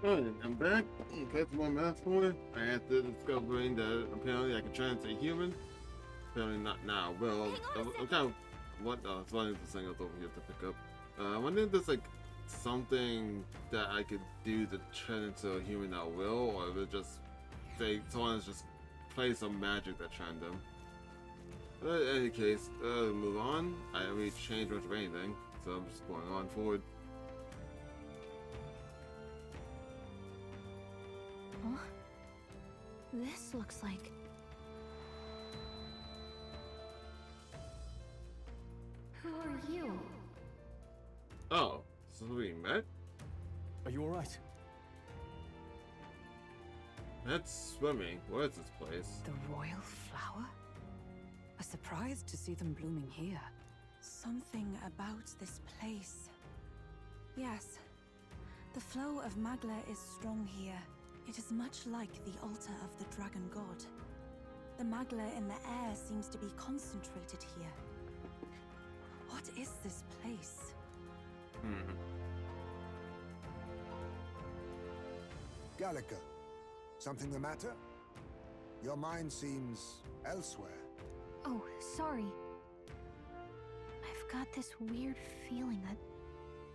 Alright, I'm back. That's one math for it. After discovering that apparently I can turn into a human. Apparently not now. Well, I'm kind of what? It's one of the things else over here to pick up. I wonder if there's like something that I could do to turn into a human at will, or if it just say someone's just play some magic that turned them. But in any case, move on. I haven't really changed much of anything, so I'm just going on forward. Huh? This looks like... Who are you? Oh, so we met? Are you alright? That's swimming. Where is this place? The royal flower? A surprise to see them blooming here. Something about this place. Yes. The flow of Magla is strong here. It is much like the altar of the dragon god. The Magla in the air seems to be concentrated here. What is this place? Gallica, something the matter? Your mind seems elsewhere. Oh, sorry. I've got this weird feeling that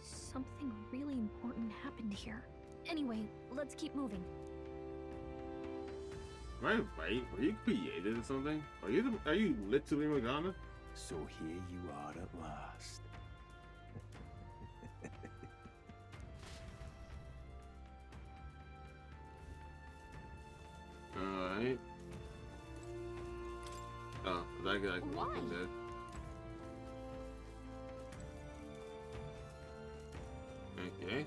something really important happened here. Anyway, let's keep moving. Am I right? Were you created or something? Are you literally Morgana? So here you are at last. Alright. Oh, that guy can walk in there. Okay.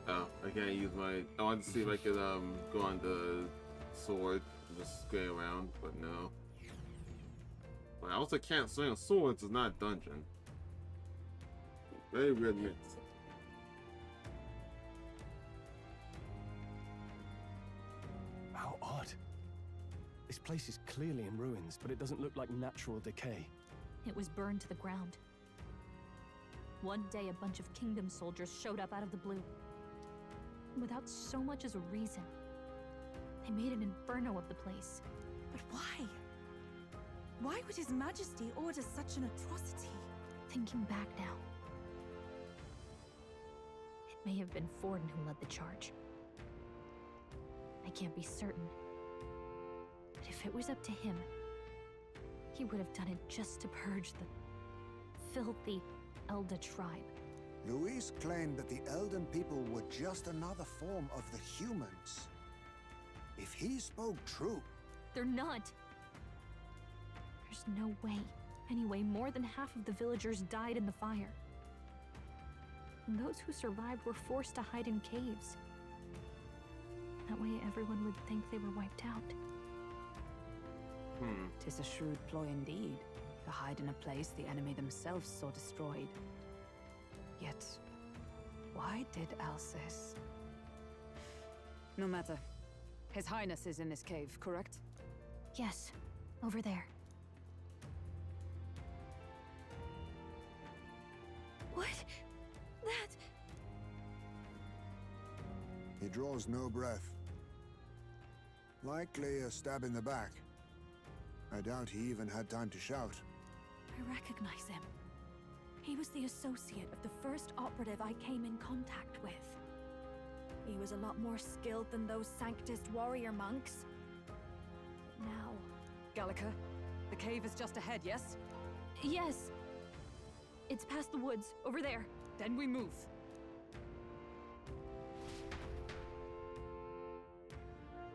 Oh, I can't use my... I wanted to see if I could go on the sword and just skate around, but no. But I also can't swing a sword, it's not a dungeon. Very weird mix. How odd. This place is clearly in ruins, but it doesn't look like natural decay. It was burned to the ground. One day, a bunch of kingdom soldiers showed up out of the blue. Without so much as a reason. They made an inferno of the place. But why? Why would His Majesty order such an atrocity? Thinking back now, it may have been Forden who led the charge. I can't be certain. But if it was up to him, he would have done it just to purge the filthy Elda tribe. Luis claimed that the Elden people were just another form of the humans. If he spoke true... They're not. There's no way. Anyway, more than half of the villagers died in the fire. And those who survived were forced to hide in caves. That way everyone would think they were wiped out. Tis a shrewd ploy indeed, to hide in a place the enemy themselves saw destroyed. Yet, why did Alcest? No matter. His Highness is in this cave, correct? Yes, over there. What? That... He draws no breath. Likely a stab in the back. I doubt he even had time to shout. I recognize him. He was the associate of the first operative I came in contact with. He was a lot more skilled than those Sanctist warrior monks. Now... Gallica, the cave is just ahead, yes? Yes. It's past the woods, over there. Then we move.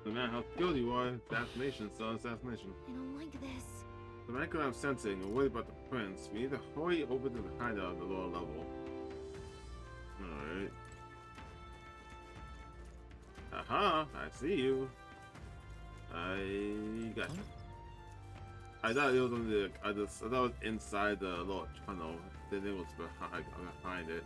No matter how skilled you are, assassination is still assassination. I don't like this. The record I'm sensing, and worried about the prince, we need to hurry over to the hideout at the lower level. Alright. Aha! I see you. I got you. I thought it was on the. I thought it was inside the little tunnel. Then it was behind it.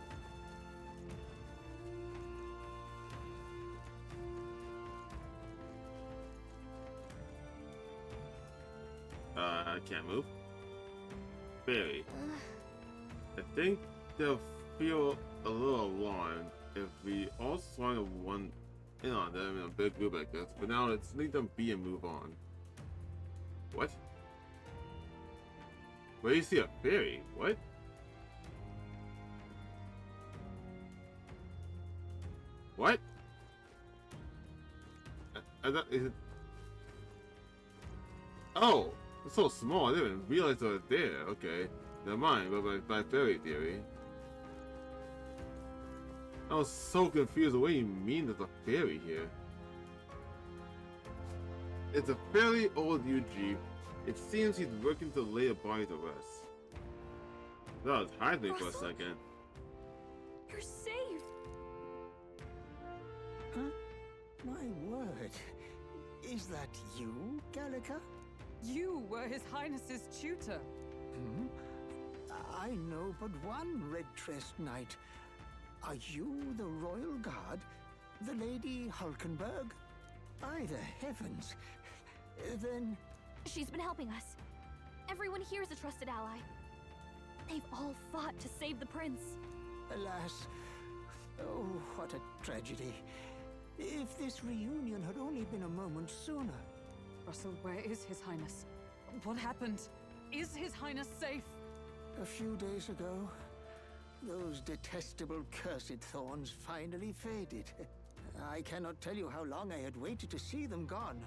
I can't move. Barely. I think they'll feel a little alarmed if we all just wanted one in on them in a big group like this, but now let's leave them be and move on. What? Where do you see a fairy? What? What? Is it? Oh, it's so small. I didn't even realize it was there. Okay, never mind. But by fairy theory, I was so confused. What do you mean there's a fairy here? It's a fairly old UG. It seems he's working to lay a body to rest. That was hiding for a second. You're saved! Huh? My word. Is that you, Gallica? You were His Highness's tutor. Hmm? I know but one red-dressed knight. Are you the royal guard? The Lady Hulkenberg? By the heavens. Then... She's been helping us. Everyone here is a trusted ally. They've all fought to save the prince. Alas. Oh, what a tragedy. If this reunion had only been a moment sooner. Russell, where is His Highness? What happened? Is His Highness safe? A few days ago, those detestable cursed thorns finally faded. I cannot tell you how long I had waited to see them gone.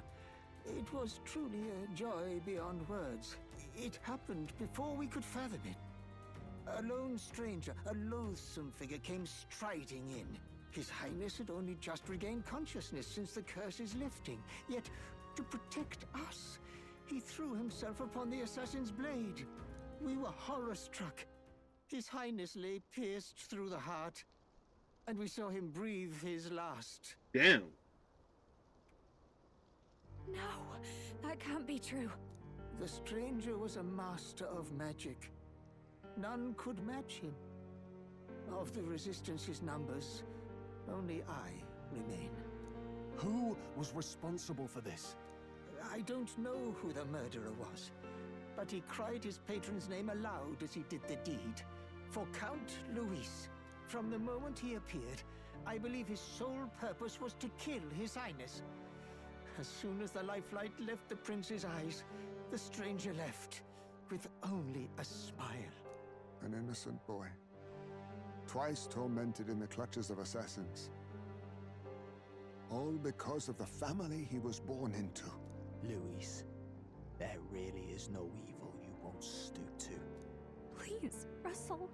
It was truly a joy beyond words. It happened before we could fathom it. A lone stranger, a loathsome figure came striding in. His Highness had only just regained consciousness since the curse's lifting. Yet, to protect us, he threw himself upon the assassin's blade. We were horror-struck. His Highness lay pierced through the heart, and we saw him breathe his last. Damn. No, that can't be true. The stranger was a master of magic. None could match him. Of the Resistance's numbers, only I remain. Who was responsible for this? I don't know who the murderer was, but he cried his patron's name aloud as he did the deed. For Count Luis, from the moment he appeared, I believe his sole purpose was to kill His Highness. As soon as the lifelight left the prince's eyes, the stranger left, with only a smile. An innocent boy, twice tormented in the clutches of assassins. All because of the family he was born into. Luis, there really is no evil you won't stoop to. Please, Russell.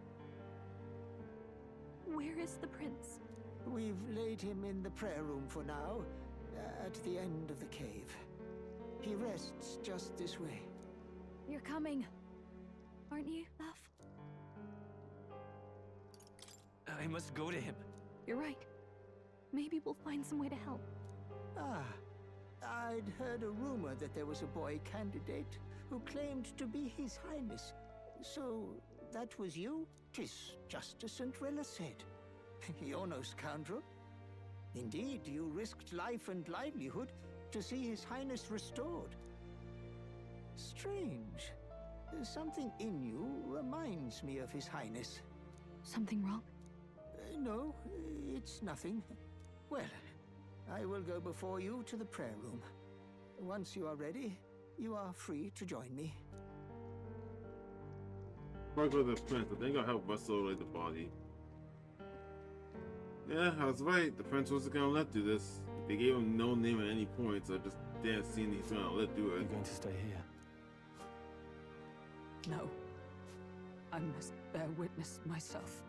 Where is the prince? We've laid him in the prayer room for now, at the end of the cave. He rests just this way. You're coming, aren't you, love? I must go to him. You're right. Maybe we'll find some way to help. Ah, I'd heard a rumor that there was a boy candidate who claimed to be His Highness. So, that was you? 'Tis just as St. Rilla said. You're no scoundrel. Indeed, you risked life and livelihood to see His Highness restored. Strange. Something in you reminds me of His Highness. Something wrong? No, it's nothing. Well, I will go before you to the prayer room. Once you are ready, you are free to join me. Before I go to the prince, I think I'll help Russell lay the body. Yeah, I was right. The prince wasn't gonna let do this. They gave him no name at any point, so I just didn't see he's gonna let do Are it. you going to stay here? No. I must bear witness myself.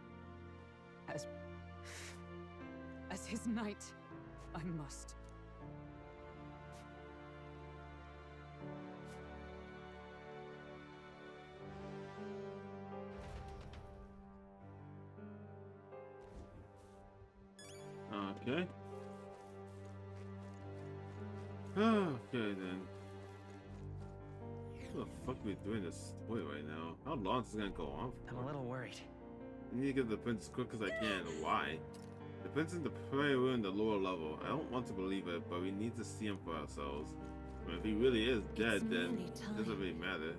As his knight, I must. Okay. Okay then. What the fuck are we doing this story right now? How long is this gonna go on for? I'm a little worried. I need to get the prince as quick as I can. Why? The prince in the prayer room in the lower level. I don't want to believe it, but we need to see him for ourselves. I mean, if he really is dead, then it doesn't really matter.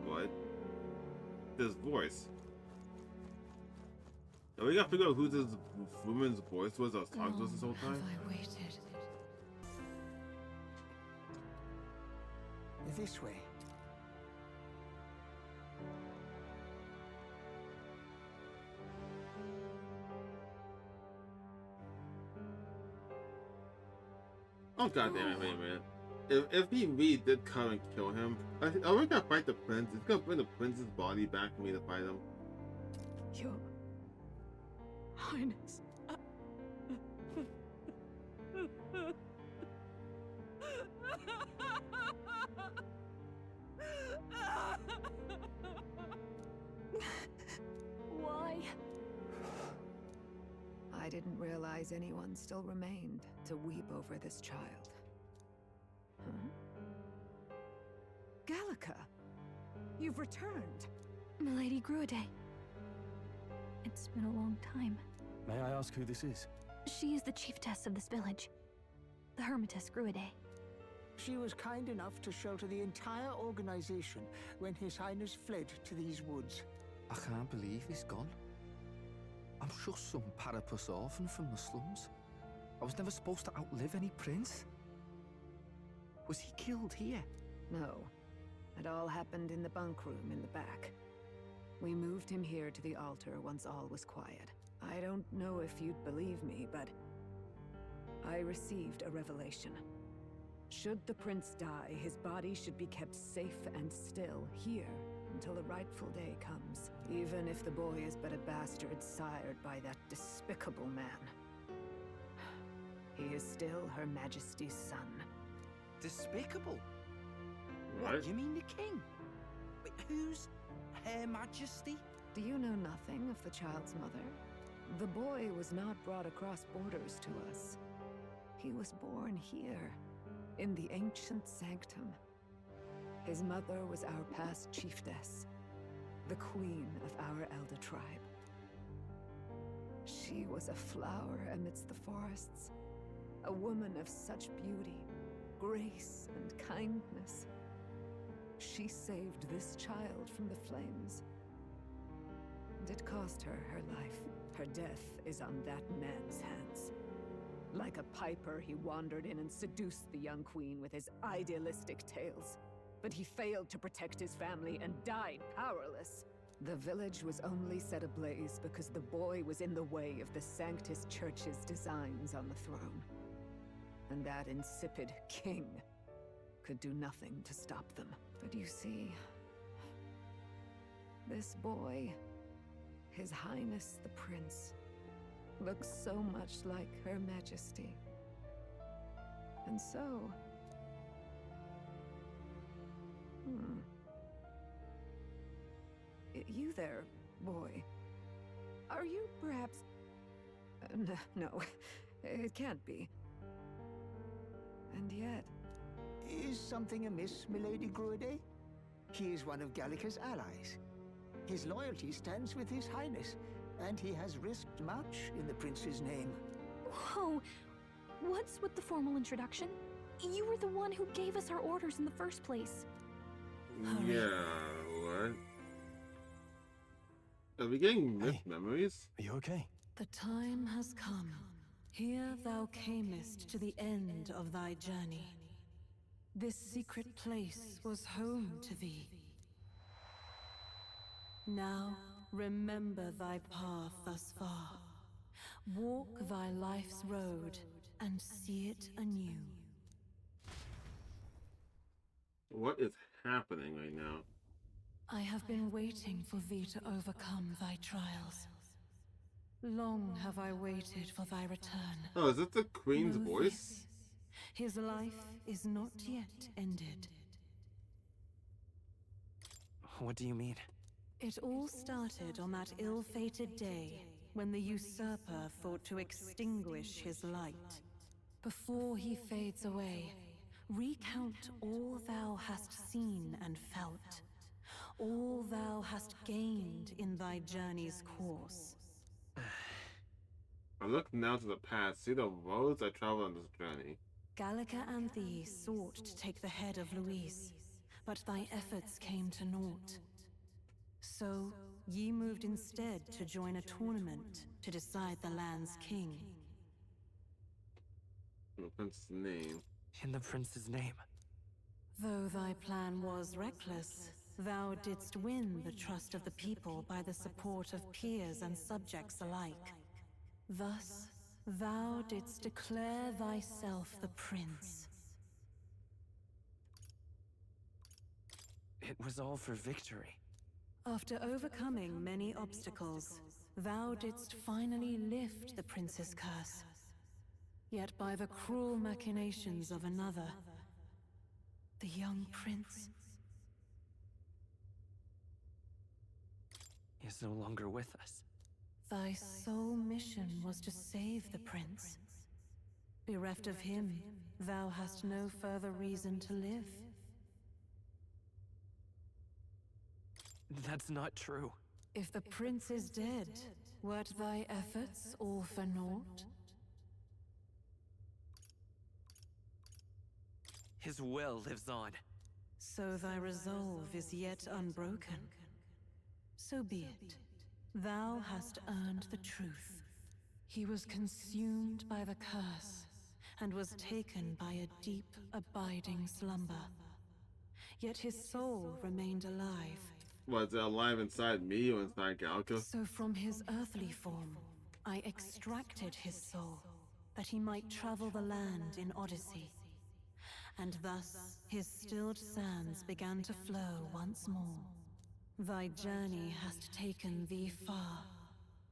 What? This voice. And we gotta figure out who this woman's voice was that was talking to us this whole time. Have I waited? This way. Oh god damn it, wait a minute. If he really did come and kill him, we're gonna fight the prince. It's gonna bring the prince's body back for me to fight him. Your Highness. Why? I didn't realize anyone still remained to weep over this child. Huh? Gallica! You've returned! Milady Gruide. It's been a long time. May I ask who this is? She is the chiefess of this village. The Hermitess Gruide. She was kind enough to shelter the entire organization when His Highness fled to these woods. I can't believe he's gone. I'm just some parapus orphan from the slums. I was never supposed to outlive any prince. Was he killed here? No. It all happened in the bunk room in the back. We moved him here to the altar once all was quiet. I don't know if you'd believe me, but I received a revelation. Should the prince die, his body should be kept safe and still here until the rightful day comes, even if the boy is but a bastard sired by that despicable man. He is still Her Majesty's son. Despicable? What? What, you mean the king? Wait, who's Her Majesty? Do you know nothing of the child's mother? The boy was not brought across borders to us. He was born here, in the ancient sanctum. His mother was our past chiefess, the queen of our Elda tribe. She was a flower amidst the forests, a woman of such beauty, grace, and kindness. She saved this child from the flames. And it cost her her life. Her death is on that man's hands. Like a piper, he wandered in and seduced the young queen with his idealistic tales. But he failed to protect his family and died powerless. The village was only set ablaze because the boy was in the way of the Sanctus Church's designs on the throne. And that insipid king could do nothing to stop them. But you see, this boy, His Highness the Prince, looks so much like Her Majesty. And so... You there, boy. Are you perhaps... no, it can't be. And yet... Is something amiss, Milady Gruide? He is one of Gallica's allies. His loyalty stands with His Highness, and he has risked much in the prince's name. Whoa! What's with the formal introduction? You were the one who gave us our orders in the first place. Yeah, what? Are we getting mixed memories? Are you okay? The time has come. Here thou camest to the end of thy journey. This secret place was home to thee. Now remember thy path thus far. Walk thy life's road and see it anew. What is happening right now? I have been waiting for thee to overcome thy trials. Long have I waited for thy return. Oh, is that the Queen's Know voice? this, his life is not yet ended. What do you mean? It all started on that ill-fated day when the usurper thought to extinguish his light. Before he fades away, recount all thou hast seen and felt, all thou hast gained in thy journey's course. I look now to the past, see the roads I traveled on this journey. Gallica and thee sought to take the head of Louise, but thy efforts came to naught. So, ye moved instead to join a tournament to decide the land's king. The prince's name. In the prince's name. Though thy plan was reckless, thou didst win the trust of the people by the support of peers and subjects alike. Thus, thou didst declare thyself the prince. It was all for victory. After overcoming many obstacles, thou didst finally lift the prince's curse. Yet by the cruel machinations of another, the young prince is no longer with us. Thy sole mission was to save the prince. Bereft of him, thou hast no further reason to live. That's not true. If the prince is dead, wert thy efforts all for naught? His will lives on. So thy resolve is yet unbroken. So be it. Thou hast earned the truth. He was consumed by the curse, and was taken by a deep, abiding slumber. Yet his soul remained alive. Was it alive inside me or inside Galka? So from his earthly form, I extracted his soul, that he might travel the land in Odyssey. And thus, his stilled sands began to flow once more. Thy journey hast taken thee far,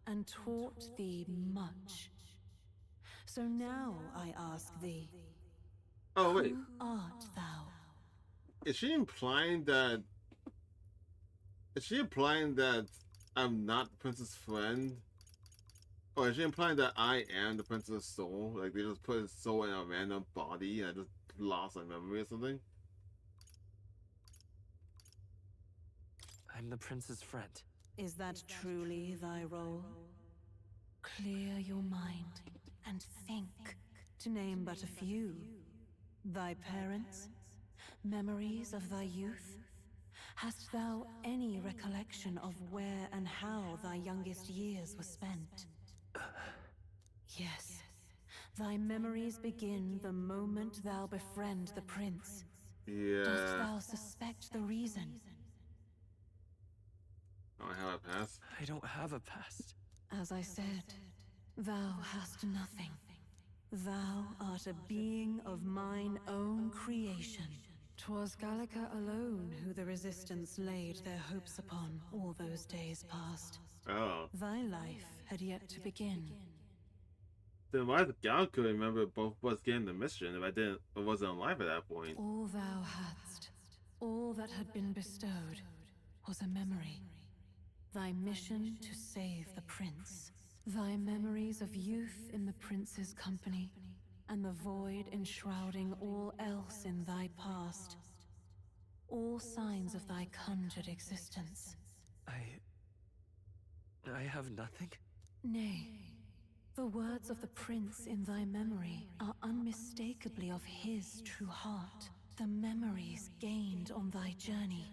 and taught thee much. So now I ask thee, Oh wait, who art thou? is she implying that? Is she implying that I'm not the prince's friend? Or is she implying that I am the prince's soul? Like they just put his soul in a random body and I just lost my memory or something? I'm the prince's friend. Is that truly thy role? Clear your mind and think, to name but a few. Thy parents, memories of thy youth? Hast thou any recollection of where and how thy youngest years were spent? Yes, thy memories begin the moment thou befriend the prince. Yeah. Dost thou suspect the reason? Oh, I have a past? I don't have a past. As I said, thou hast nothing. Thou art a being of mine own creation. 'Twas Gallica alone who the Resistance laid their hopes upon all those days past. Oh. Thy life had yet to begin. Then why did Galka remember both of us getting the mission if I wasn't alive at that point? All thou hadst, all that had been bestowed, was a memory. Thy mission to save the prince. Thy memories of youth in the prince's company, and the void enshrouding all else in thy past. All signs of thy conjured existence. I have nothing? Nay, the words of the prince in thy memory are unmistakably of his true heart. The memories gained on thy journey,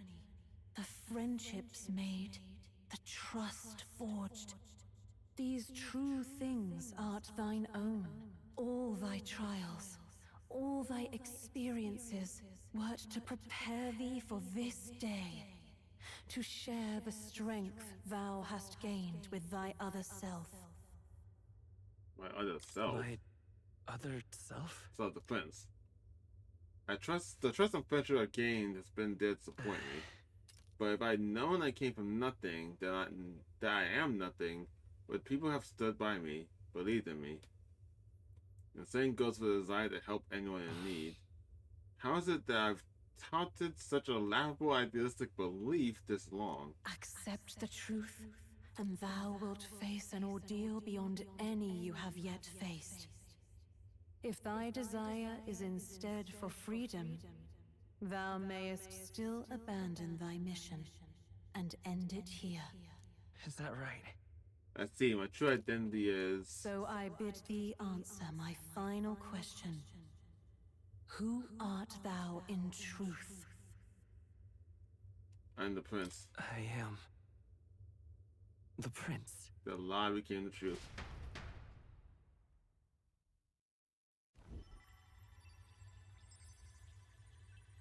the friendships made, the trust forged. These true things art thine own. All thy trials, all thy experiences, wert to prepare thee for this day. To share the strength thou hast gained with thy other self. My other self? My other self? So the prince. The trust and friendship I gained has been there to disappoint me. But if I'd known I came from nothing, that I am nothing, would people have stood by me, believed in me? The same goes for the desire to help anyone in need. How is it that I've touted such a laughable idealistic belief this long? Accept the truth, and thou wilt face an ordeal beyond any you have yet faced. If thy desire is instead for freedom, thou mayest still abandon thy mission, and end it here. Is that right? I see, my true identity is... So I bid thee answer my final question. Who art thou in truth? I'm the prince. I am. The prince. The lie became the truth.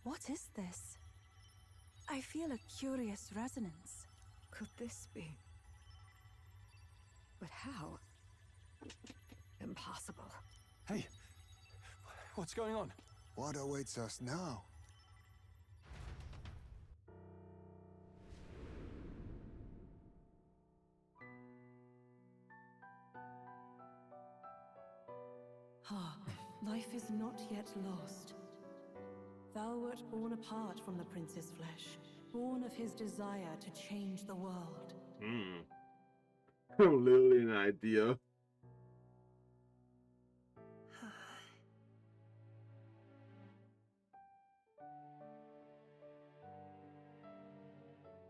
What is this? I feel a curious resonance. Could this be? But how? Impossible. Hey, what's going on? What awaits us now? Ah, life is not yet lost. Thou wert born apart from the prince's flesh, born of his desire to change the world. Literally an idea.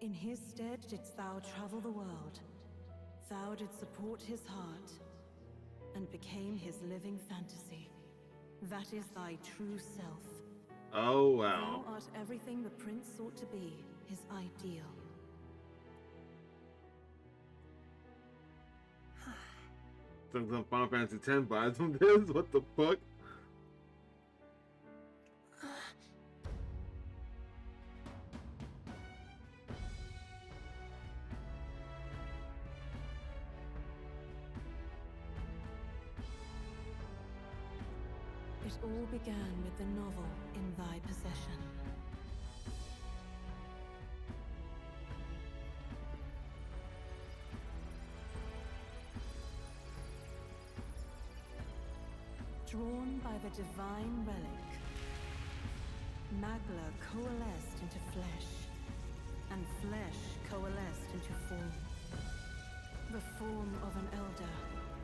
In his stead didst thou travel the world. Thou didst support his heart, and became his living fantasy. That is thy true self. Oh, wow. Thou art everything the prince sought to be, his ideal. Some Final Fantasy X vibes from this. What the fuck? It all began with the novel in thy possession. Drawn by the divine relic, Magla coalesced into flesh, and flesh coalesced into form. The form of an elder,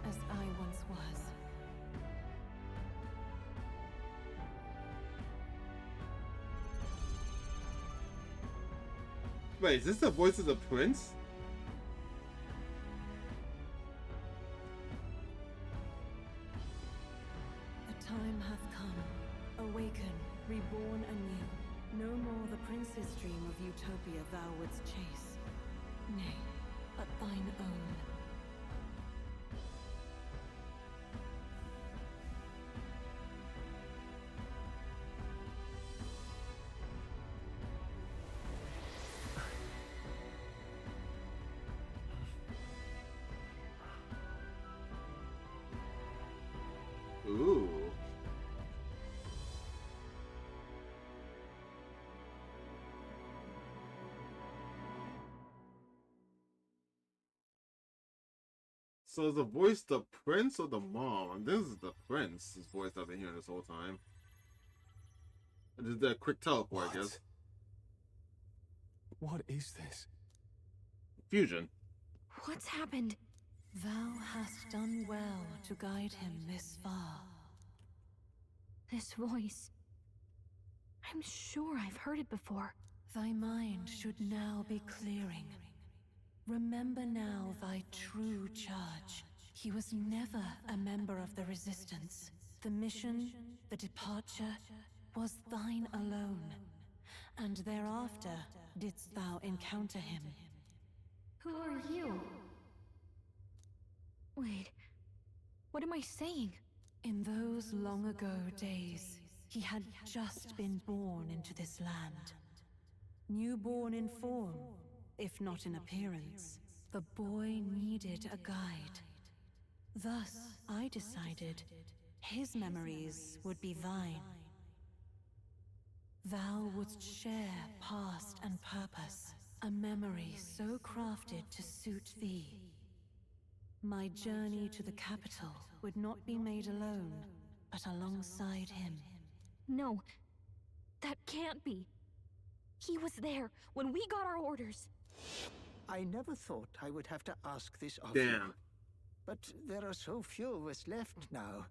as I once was. Wait, is this the voice of the prince? The time hath come. Awaken, reborn anew. No more the prince's dream of utopia thou wouldst chase. Nay, but thine own. Ooh. So is the voice the prince or the mom? And this is the prince's voice I've been hearing this whole time. And just that quick teleport, I guess. What is this? Fusion. What's happened? Thou hast done well to guide him this far. This voice. I'm sure I've heard it before. Thy mind should now be clearing. Remember now thy true charge. He was never a member of the Resistance. The mission, the departure, was thine alone. And thereafter didst thou encounter him. Who are you? Wait, what am I saying? In those long ago days, he had just been born into this land. Newborn in form, if not in appearance, the boy needed a guide. Thus, I decided his memories would be thine. Thou wouldst share past and purpose, a memory so crafted to suit thee. My journey to the capital would not be made alone, but alongside him. No, that can't be. He was there when we got our orders. I never thought I would have to ask this of you. Damn. But there are so few of us left now.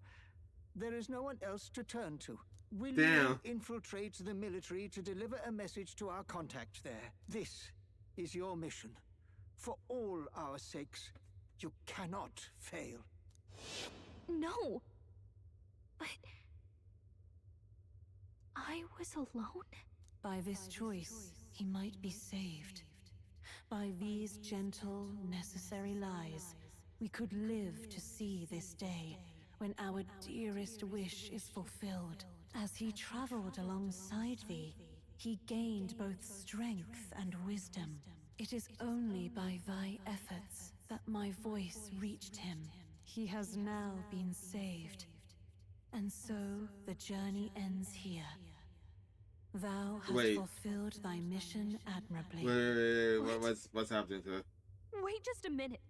There is no one else to turn to. Will you infiltrate the military to deliver a message to our contact there? This is your mission. For all our sakes, you cannot fail. No. But I was alone? By this choice, he might be saved. By these gentle, necessary lies, we could live to see this day when our dearest wish is fulfilled. As he traveled alongside thee, he gained both strength and wisdom. It is only by thy efforts that my voice reached him. He has now been saved. And so the journey ends here. Thou hast fulfilled thy mission admirably. What's happening to her? Wait just a minute.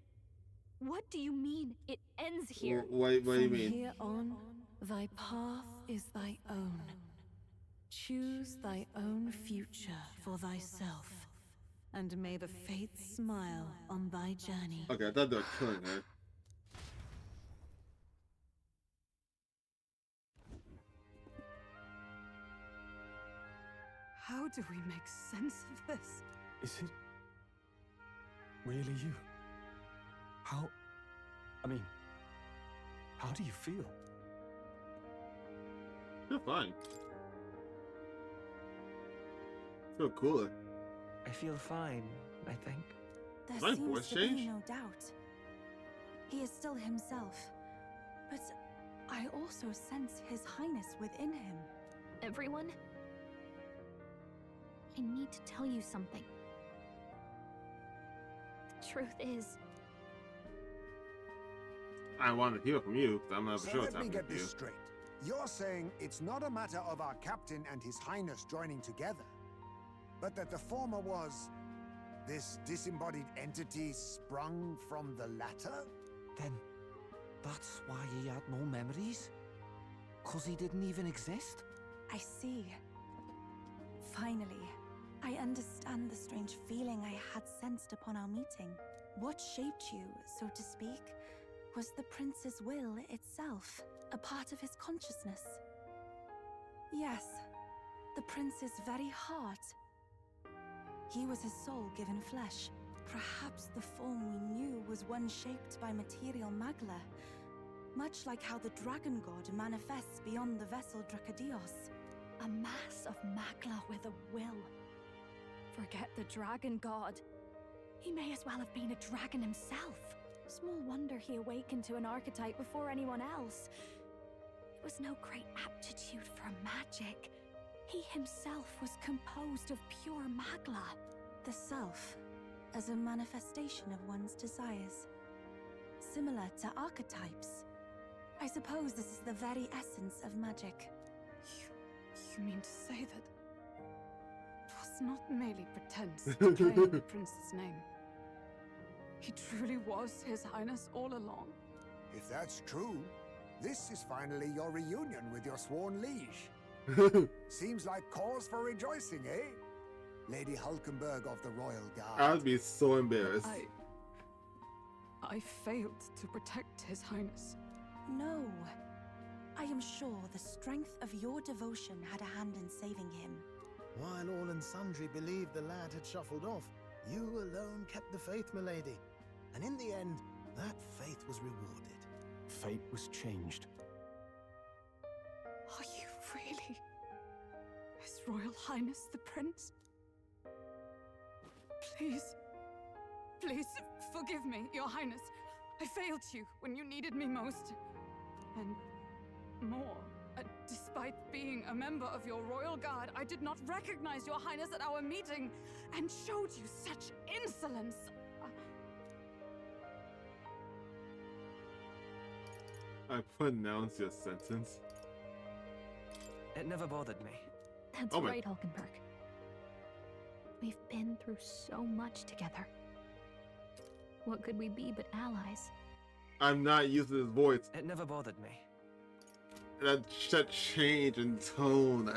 What do you mean, it ends here? What do you mean? From here on, thy path is thy own. Choose thy own future for thyself, and may the fates smile on thy journey. Okay, I thought they were killing her. How do we make sense of this? Is it really you? How do you feel? You're fine. Feel cooler. I feel fine, I think. There My seems voice to changed? be no doubt. He is still himself, but I also sense His Highness within him. Everyone? I need to tell you something. The truth is, I want to hear from you, because I'm not So sure what's let me happening get to you. this straight. You're saying it's not a matter of our captain and His Highness joining together, but that the former was this disembodied entity sprung from the latter? Then that's why he had no memories? 'Cause he didn't even exist? I see. Finally, I understand the strange feeling I had sensed upon our meeting. What shaped you, so to speak, was the prince's will itself, a part of his consciousness. Yes, the prince's very heart. He was his soul given flesh. Perhaps the form we knew was one shaped by material magla, much like how the dragon god manifests beyond the vessel Dracadios. a mass of magla with a will. Forget the dragon god. He may as well have been a dragon himself. Small wonder he awakened to an archetype before anyone else. It was no great aptitude for magic. He himself was composed of pure magla. The self, as a manifestation of one's desires. Similar to archetypes. I suppose this is the very essence of magic. You mean to say that it was not merely pretense to claim the prince's name? He truly was His Highness all along? If that's true, this is finally your reunion with your sworn liege. Seems like cause for rejoicing, eh? Lady Hulkenberg of the Royal Guard. I'd be so embarrassed. I failed to protect His Highness. No. I am sure the strength of your devotion had a hand in saving him. While all and sundry believed the lad had shuffled off, you alone kept the faith, milady. And in the end, that faith was rewarded. Fate was changed. Are you really His Royal Highness the Prince? Please, please forgive me, Your Highness. I failed you when you needed me most. And more, despite being a member of your royal guard, I did not recognize Your Highness at our meeting and showed you such insolence. I pronounce your sentence. It never bothered me. That's right, Hulkenberg. We've been through so much together. What could we be but allies? I'm not used to this voice. It never bothered me. That change in tone.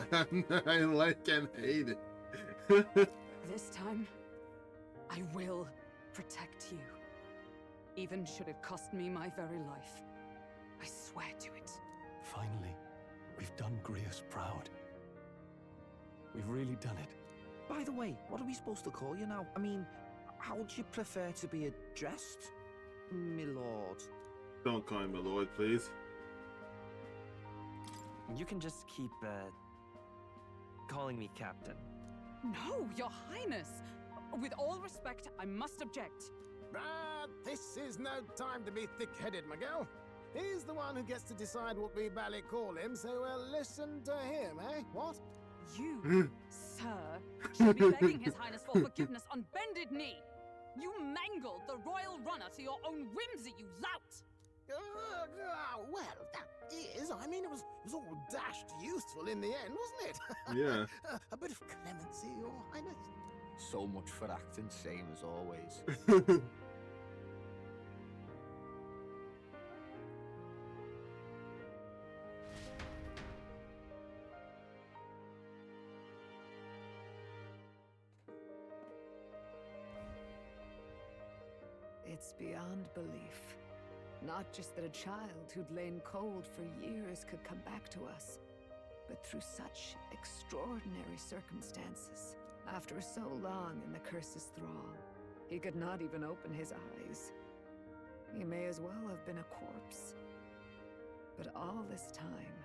I like and hate it. This time, I will protect you. Even should it cost me my very life. I swear to it. Finally, we've done Grius proud. We've really done it. By the way, what are we supposed to call you now? I mean, how would you prefer to be addressed, my lord? Don't call me my lord, please. You can just keep, calling me Captain. No, Your Highness! With all respect, I must object. This is no time to be thick-headed, Miguel. He's the one who gets to decide what we bally call him, so we'll listen to him, eh? What? You, sir, should be begging His Highness for forgiveness on bended knee. You mangled the royal runner to your own whimsy, you lout! Well, that is. I mean, it was all dashed useful in the end, wasn't it? Yeah. A bit of clemency, Your Highness. So much for acting same as always. It's beyond belief. Not just that a child who'd lain cold for years could come back to us, but through such extraordinary circumstances. After so long in the curse's thrall, he could not even open his eyes. He may as well have been a corpse. But all this time,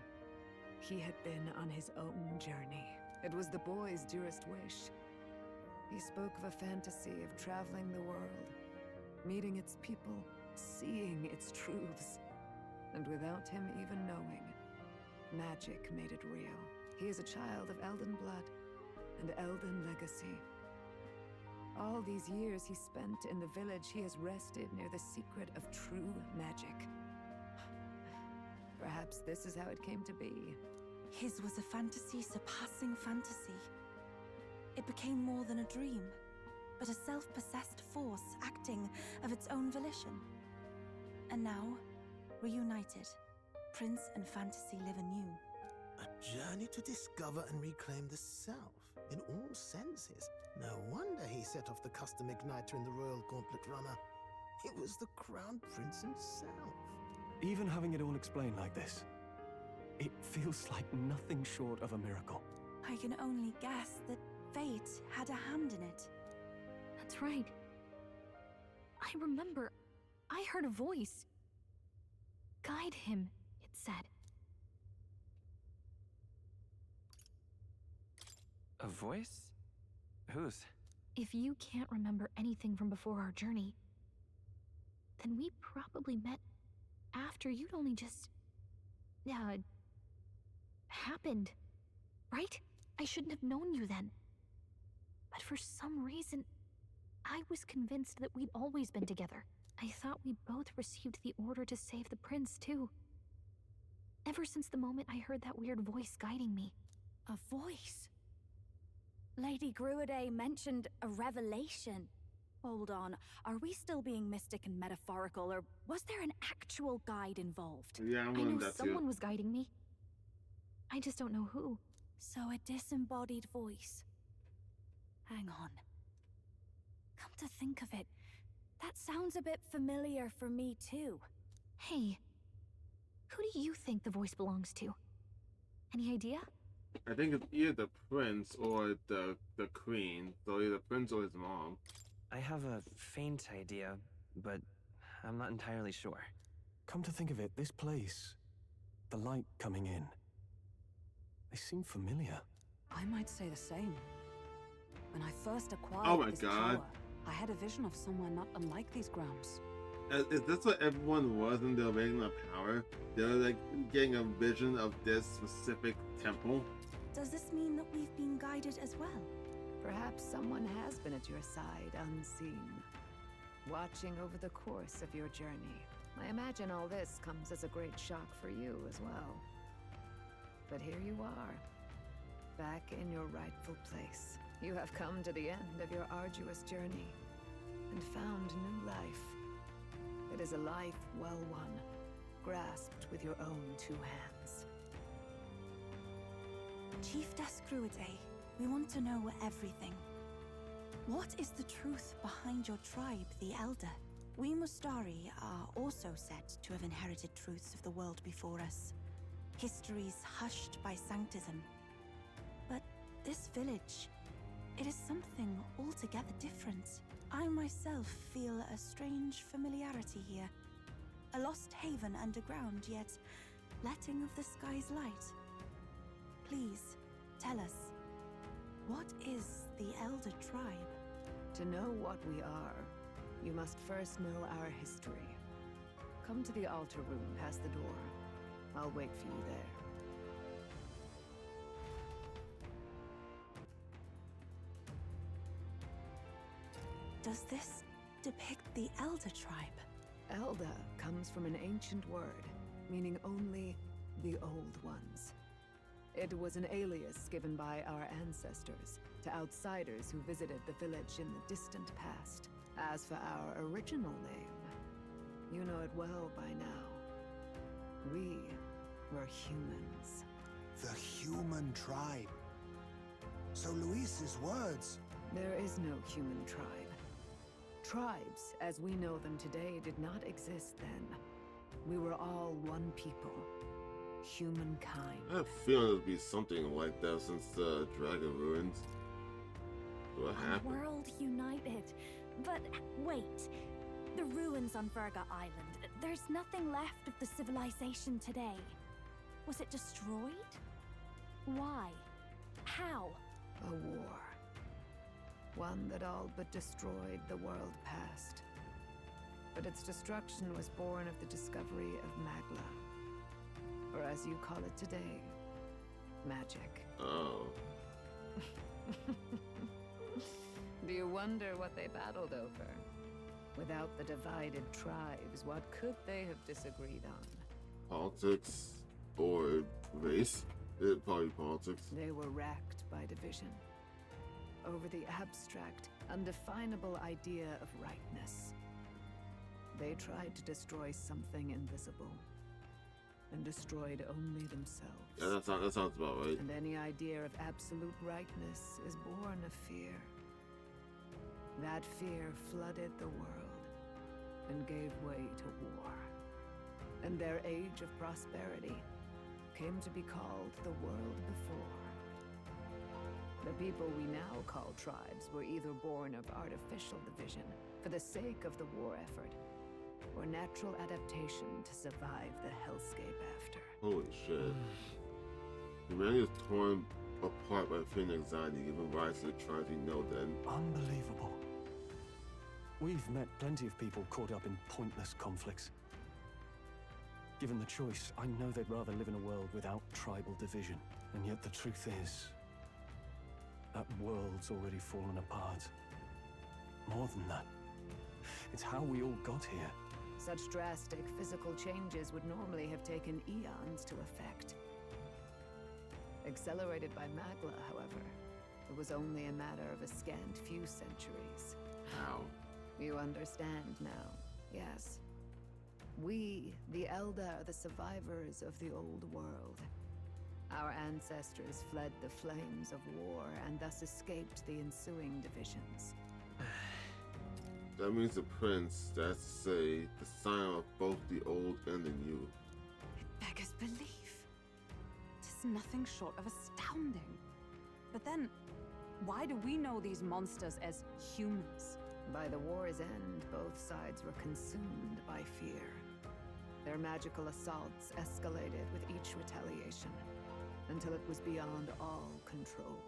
he had been on his own journey. It was the boy's dearest wish. He spoke of a fantasy of traveling the world, meeting its people, seeing its truths. And without him even knowing, magic made it real. He is a child of Elden blood and Elden legacy. All these years he spent in the village, he has rested near the secret of true magic. Perhaps this is how it came to be. His was a fantasy surpassing fantasy. It became more than a dream, but a self-possessed force acting of its own volition. And now, reunited, Prince and Fantasy live anew. A journey to discover and reclaim the self, in all senses. No wonder he set off the custom igniter in the Royal Gauntlet Runner. It was the Crown Prince himself. Even having it all explained like this, it feels like nothing short of a miracle. I can only guess that fate had a hand in it. That's right. I remember, I heard a voice. Guide him, it said. A voice? Whose? If you can't remember anything from before our journey, then we probably met after you'd only just... happened, right? I shouldn't have known you then. But for some reason, I was convinced that we'd always been together. I thought we both received the order to save the prince, too. Ever since the moment I heard that weird voice guiding me. A voice? Lady Gruade mentioned a revelation. Hold on, are we still being mystic and metaphorical, or was there an actual guide involved? Yeah, I know someone was guiding me. I just don't know who. So a disembodied voice. Hang on. Come to think of it, that sounds a bit familiar for me too. Hey, who do you think the voice belongs to? Any idea? I think it's either the prince or the queen. So either the prince or his mom. I have a faint idea, but I'm not entirely sure. Come to think of it, this place, the light coming in, they seem familiar. I might say the same. When I first acquired Oh my this God. power, I had a vision of somewhere not unlike these grounds. Is this what everyone was when they were making the power? They were like getting a vision of this specific temple. Does this mean that we've been guided as well? Perhaps someone has been at your side unseen, watching over the course of your journey. I imagine all this comes as a great shock for you as well. But here you are, back in your rightful place. You have come to the end of your arduous journey and found new life. It is a life well won, grasped with your own two hands. Chiefess Gruade, we want to know everything. What is the truth behind your tribe, the Elder? We Mustari are also said to have inherited truths of the world before us. Histories hushed by sanctism. But this village, it is something altogether different. I myself feel a strange familiarity here. A lost haven underground, yet letting of the sky's light. Please, tell us, what is the Elder tribe? To know what we are, you must first know our history. Come to the altar room past the door. I'll wait for you there. Does this depict the Elda tribe? Elda comes from an ancient word, meaning only the Old Ones. It was an alias given by our ancestors to outsiders who visited the village in the distant past. As for our original name, you know it well by now. We were humans. The human tribe. So Luis's words... There is no human tribe. Tribes, as we know them today, did not exist then. We were all one people. Humankind. I have a feeling there'll be something like that since the Dragon Ruins. What happened? A world united. But wait, the ruins on Virga Island, there's nothing left of the civilization today. Was it destroyed? Why? How? A war. One that all but destroyed the world past. But its destruction was born of the discovery of Magla. Or as you call it today, magic. Oh. Do you wonder what they battled over? Without the divided tribes, what could they have disagreed on? Politics or race? It'd probably politics. They were racked by division. Over the abstract, undefinable idea of rightness. They tried to destroy something invisible. And destroyed only themselves. Yeah, that sounds about right. And any idea of absolute rightness is born of fear. That fear flooded the world and gave way to war. And their age of prosperity came to be called the world before. The people we now call tribes were either born of artificial division for the sake of the war effort, or natural adaptation to survive the hellscape after. Holy shit. Humanity is torn apart by fear and anxiety, giving rise to the tribes we know then. Unbelievable. We've met plenty of people caught up in pointless conflicts. Given the choice, I know they'd rather live in a world without tribal division. And yet the truth is, that world's already fallen apart. More than that, it's how we all got here. Such drastic physical changes would normally have taken eons to effect. Accelerated by Magla, however, it was only a matter of a scant few centuries. How? You understand now, yes. We, the Elda, are the survivors of the old world. Our ancestors fled the flames of war and thus escaped the ensuing divisions. That means the prince, that's to say, the sign of both the old and the new. It beggars belief. Tis nothing short of astounding. But then, why do we know these monsters as humans? By the war's end, both sides were consumed by fear. Their magical assaults escalated with each retaliation, until it was beyond all control.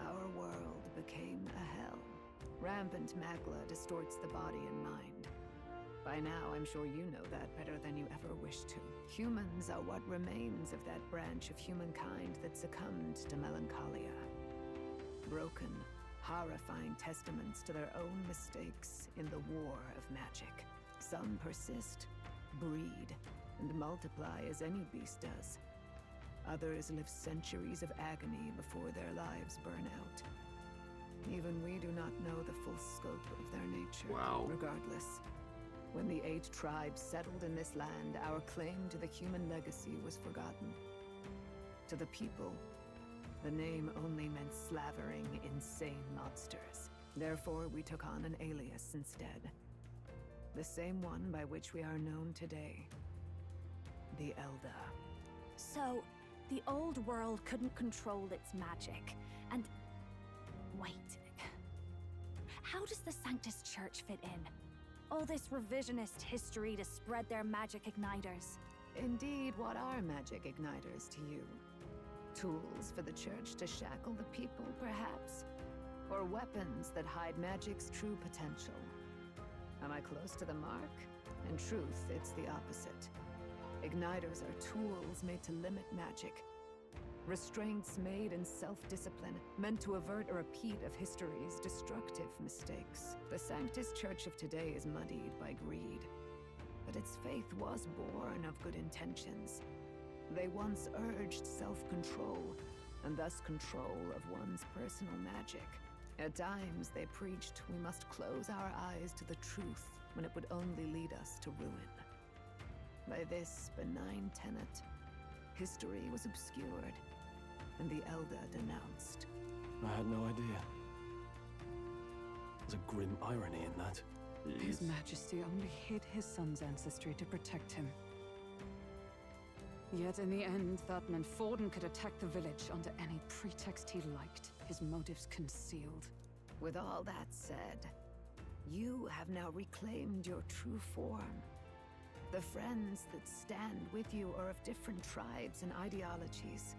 Our world became a hell. Rampant Magla distorts the body and mind. By now, I'm sure you know that better than you ever wished to. Humans are what remains of that branch of humankind that succumbed to melancholia. Broken, horrifying testaments to their own mistakes in the war of magic. Some persist, breed, and multiply as any beast does. Others live centuries of agony before their lives burn out. Even we do not know the full scope of their nature. Wow. Regardless, when the 8 tribes settled in this land, our claim to the human legacy was forgotten. To the people, the name only meant slavering, insane monsters. Therefore, we took on an alias instead. The same one by which we are known today. The Elda. So, the old world couldn't control its magic, and... Wait. How does the Sanctus Church fit in? All this revisionist history to spread their magic igniters. Indeed, what are magic igniters to you? Tools for the Church to shackle the people, perhaps? or weapons that hide magic's true potential. Am I close to the mark? In truth, it's the opposite. Igniters are tools made to limit magic. Restraints made in self-discipline, meant to avert a repeat of history's destructive mistakes. The Sanctus Church of today is muddied by greed. But its faith was born of good intentions. They once urged self-control, and thus control of one's personal magic. At times, they preached we must close our eyes to the truth when it would only lead us to ruin. By this benign tenet, history was obscured, and the Elda denounced. I had no idea. There's a grim irony in that. His Majesty only hid his son's ancestry to protect him. Yet in the end, that meant Forden could attack the village under any pretext he liked, his motives concealed. With all that said, you have now reclaimed your true form. The friends that stand with you are of different tribes and ideologies,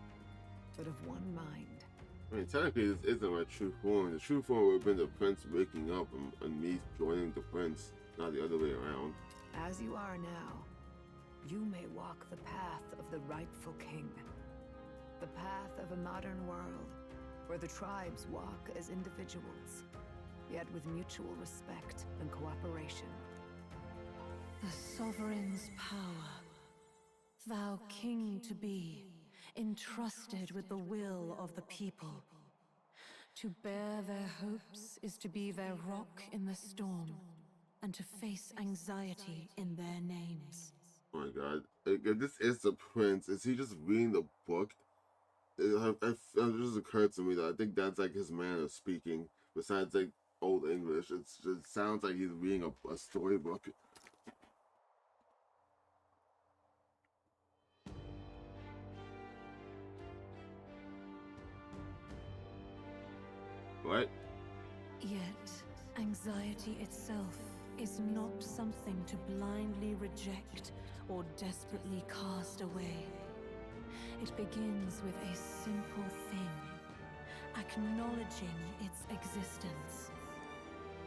but of one mind. I mean, technically, this isn't my true form. The true form would have been the prince waking up and me joining the prince, not the other way around. As you are now, you may walk the path of the rightful king. The path of a modern world, where the tribes walk as individuals, yet with mutual respect and cooperation. The sovereign's power, thou king to be, entrusted with the will of the people. To bear their hopes is to be their rock in the storm, and to face anxiety in their names. Oh my god. If this is the prince, is he just reading the book? It just occurred to me that I think that's like his manner of speaking. Besides like Old English, it sounds like he's reading a storybook. What? Yet, anxiety itself is not something to blindly reject or desperately cast away. It begins with a simple thing, acknowledging its existence.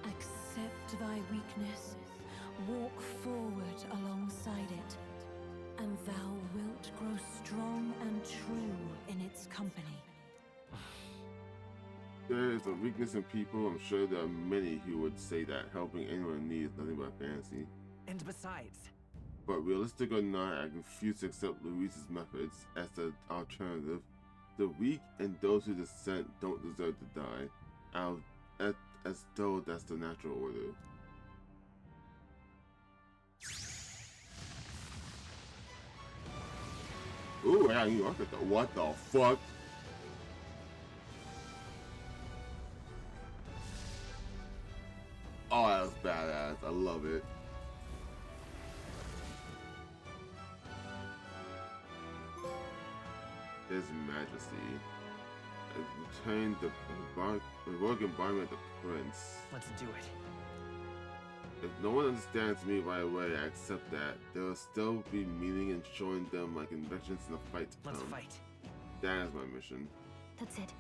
Accept thy weakness, walk forward alongside it, and thou wilt grow strong and true in its company. There is a weakness in people. I'm sure there are many who would say that helping anyone in need is nothing but fancy. And besides... But realistic or not, I refuse to accept Louise's methods as the alternative. The weak and those who dissent don't deserve to die, as though that's the natural order. Ooh, yeah, you look at the what the fuck? Oh, that was badass. I love it. His Majesty. Return the heroic embodiment of the prince. Let's do it. If no one understands me right away, I accept that. There will still be meaning in showing them my convictions in the fight to come. Let's fight. That is my mission. That's it.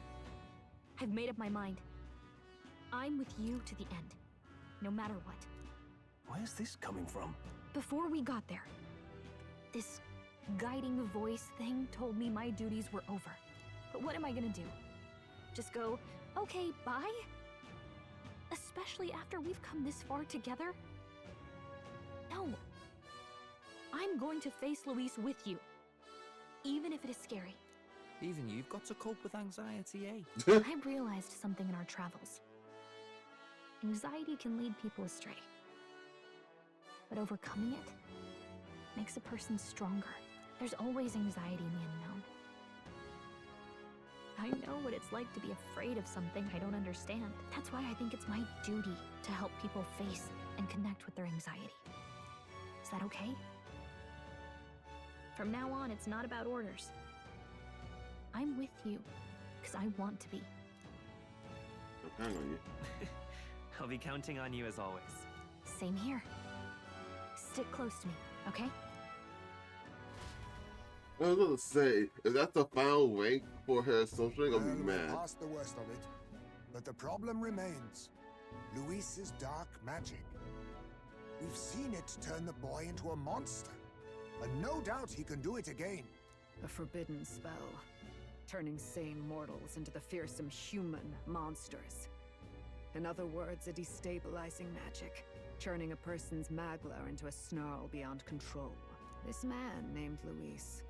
I've made up my mind. I'm with you to the end, no matter what. Where's this coming from? Before we got there, this guiding voice thing told me my duties were over. But what am I gonna do? Just go, okay, bye? Especially after we've come this far together? No. I'm going to face Luis with you. Even if it is scary. Even you've got to cope with anxiety, eh? I've realized something in our travels. Anxiety can lead people astray. But overcoming it makes a person stronger. There's always anxiety in the unknown. I know what it's like to be afraid of something I don't understand. That's why I think it's my duty to help people face and connect with their anxiety. Is that okay? From now on, it's not about orders. I'm with you, because I want to be. I'm counting on you. I'll be counting on you as always. Same here. Stick close to me, okay? I was going to say, if that's the final rank for her social, I'm gonna be mad. Past the worst of it, But the problem remains. Luis's dark magic. We've seen it turn the boy into a monster. And no doubt he can do it again. A forbidden spell, turning sane mortals into the fearsome human monsters. In other words, a destabilizing magic, turning a person's magla into a snarl beyond control. This man named Luis.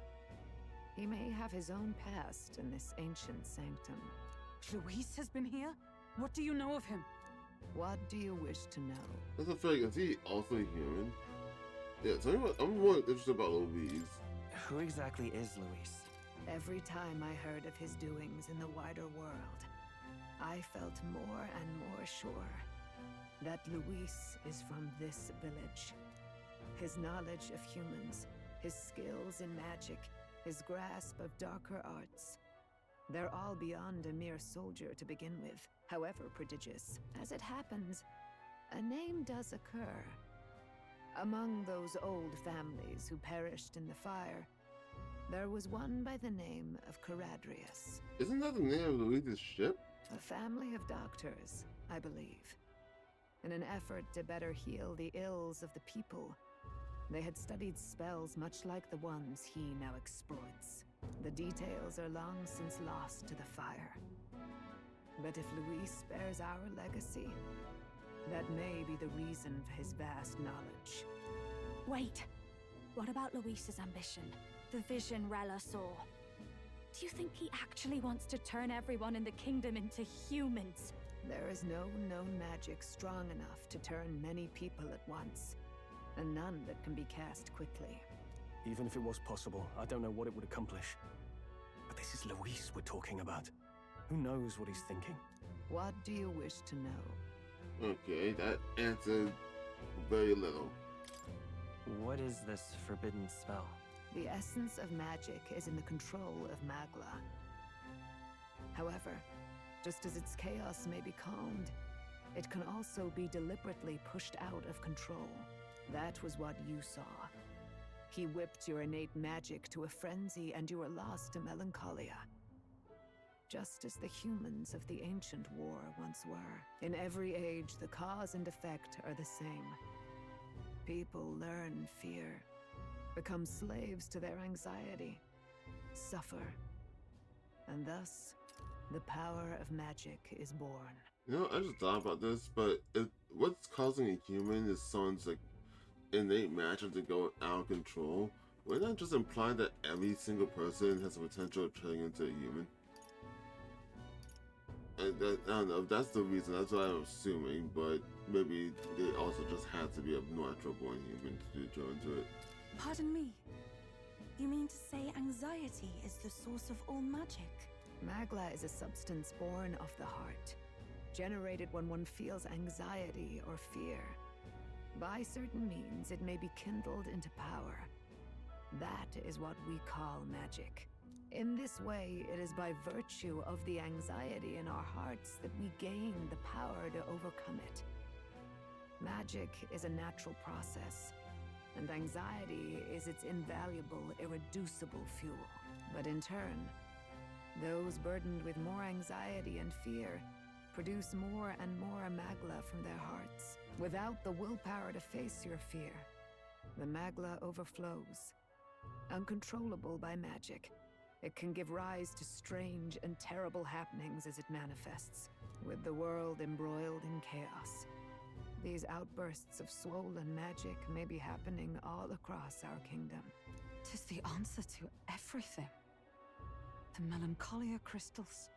He may have his own past in this ancient sanctum. Luis has been here? What do you know of him? What do you wish to know? That's a fact. Is he also human? Yeah, tell me what. I'm more interested about Luis. Who exactly is Luis? Every time I heard of his doings in the wider world, I felt more and more sure that Luis is from this village. His knowledge of humans, his skills in magic, his grasp of darker arts. They're all beyond a mere soldier to begin with, however prodigious. As it happens, a name does occur. Among those old families who perished in the fire, there was one by the name of Caradrius. Isn't that the name of Luis's ship? A family of doctors, I believe. In an effort to better heal the ills of the people, they had studied spells much like the ones he now exploits. The details are long since lost to the fire. But if Luis bears our legacy, that may be the reason for his vast knowledge. Wait. What about Luis's ambition? The vision Rella saw. Do you think he actually wants to turn everyone in the kingdom into humans? There is no known magic strong enough to turn many people at once, and none that can be cast quickly. Even if it was possible, I don't know what it would accomplish. But this is Luis we're talking about. Who knows what he's thinking? What do you wish to know? Okay, that answered very little. What is this forbidden spell? The essence of magic is in the control of Magla. However, just as its chaos may be calmed, it can also be deliberately pushed out of control. That was what you saw. He whipped your innate magic to a frenzy and you were lost to melancholia. Just as the humans of the ancient war once were. In every age, the cause and effect are the same. People learn fear, become slaves to their anxiety, suffer, and thus, the power of magic is born. You know, I just thought about this, but what's causing a human is someone's like innate magic to go out of control. Wouldn't that just imply that every single person has the potential of turning into a human? I don't know if that's the reason, that's what I'm assuming, but maybe they also just had to be a natural born human to go into it. Pardon me. You mean to say anxiety is the source of all magic? Magla is a substance born of the heart, generated when one feels anxiety or fear. By certain means, it may be kindled into power. That is what we call magic. In this way, it is by virtue of the anxiety in our hearts that we gain the power to overcome it. Magic is a natural process, and anxiety is its invaluable, irreducible fuel. But in turn, those burdened with more anxiety and fear produce more and more magla from their hearts. Without the willpower to face your fear, the magla overflows. Uncontrollable by magic, it can give rise to strange and terrible happenings as it manifests, with the world embroiled in chaos. These outbursts of swollen magic may be happening all across our kingdom. 'Tis the answer to everything. The melancholia crystals,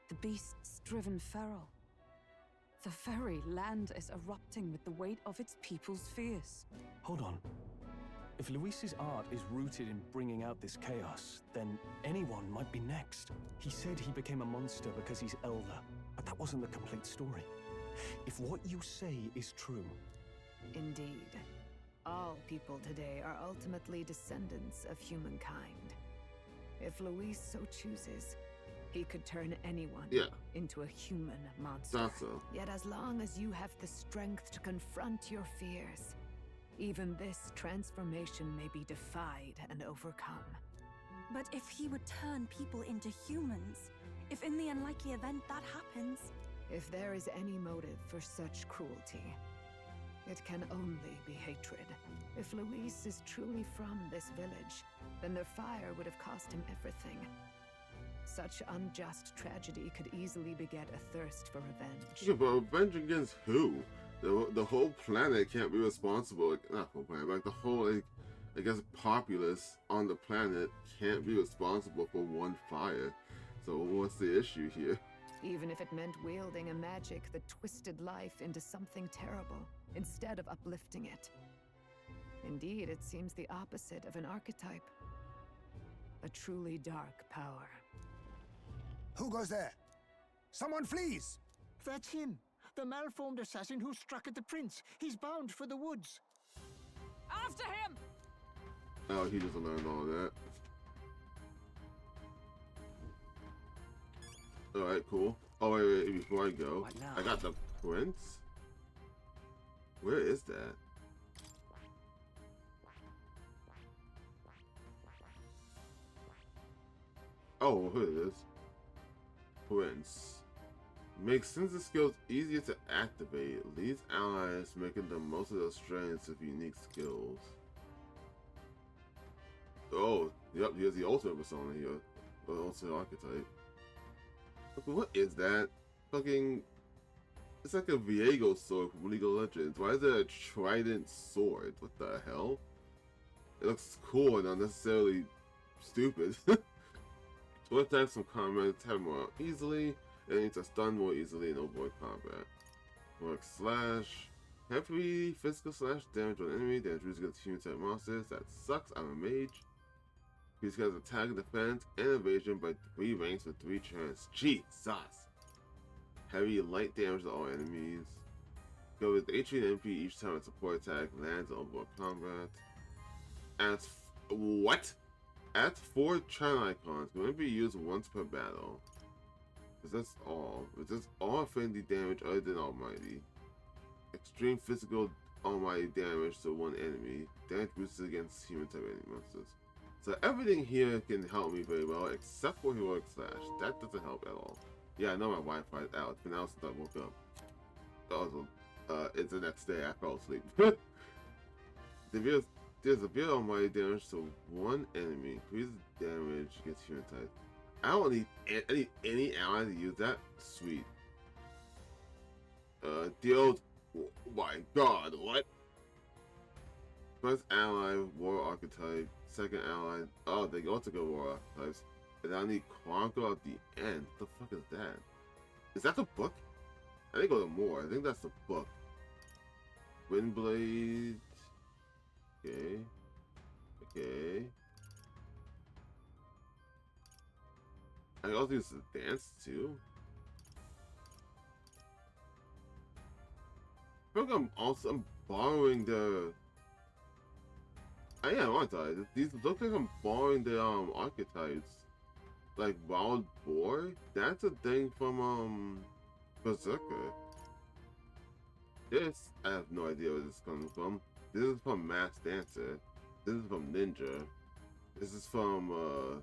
the beasts driven feral. The very land is erupting with the weight of its people's fears. Hold on. If Luis's art is rooted in bringing out this chaos, then anyone might be next. He said he became a monster because he's Elda, but that wasn't the complete story. If what you say is true... Indeed. All people today are ultimately descendants of humankind. If Luis so chooses, he could turn anyone into a human monster. That's so. Yet as long as you have the strength to confront your fears, even this transformation may be defied and overcome. But if he would turn people into humans, if in the unlikely event that happens, If there is any motive for such cruelty, it can only be hatred. If Luis is truly from this village, then their fire would have cost him everything. Such unjust tragedy could easily beget a thirst for revenge. Yeah, but revenge against who? The whole planet can't be responsible. Like, not the whole planet, like the whole, like, I guess, populace on the planet can't be responsible for one fire. So what's the issue here? Even if it meant wielding a magic that twisted life into something terrible, instead of uplifting it. Indeed, it seems the opposite of an archetype. A truly dark power. Who goes there? Someone flees! That's him. The malformed assassin who struck at the prince. He's bound for the woods. After him! Oh, he doesn't learn all that. Alright, cool. Oh, wait, before I go, I got the prince? Where is that? Oh, here it is. Prince. Makes sensitive skills easier to activate. Leads allies, making the most of their strengths with unique skills. Oh, yep, here's the ultimate persona here. The ultimate archetype. What is that? Fucking... It's like a Viego sword from League of Legends. Why is it a trident sword? What the hell? It looks cool and unnecessarily stupid. Sword attacks from combat attack more easily, and need to stun more easily in avoid combat. Work slash. Heavy physical slash damage on enemy, damage reduced against human type monsters. That sucks, I'm a mage. These guys attack, defense, and evasion by 3 ranks for 3 turns. Jesus! Heavy light damage to all enemies. Go with HP and MP each time a support attack lands on board combat. Adds what? Adds 4 charm icons. Can only be used once per battle. Is this all? Is this all affinity damage other than Almighty? Extreme physical Almighty damage to one enemy. Damage boosted against human type enemy monsters. So everything here can help me very well, except for heroic slash. That doesn't help at all. Yeah, I know my Wi-Fi is out. It's been out since I woke up. Also, it's the next day. I fell asleep. There's a bit of almighty damage to one enemy. Increases damage against human type. I don't need any ally to use that. Sweet. Deals. Oh my god, what? First ally, war archetype. Second ally. Oh, they also go war archetypes. And I need Chronicle at the end. What the fuck is that? Is that the book? I didn't go to more. I think that's the book. Windblade. Okay. Okay. I also use the dance too. I feel like I'm borrowing the. I am, aren't I? These look like I'm borrowing the archetypes. Like Wild Boar? That's a thing from Berserker. This, I have no idea where this is coming from. This is from Masked Dancer. This is from Ninja. This is from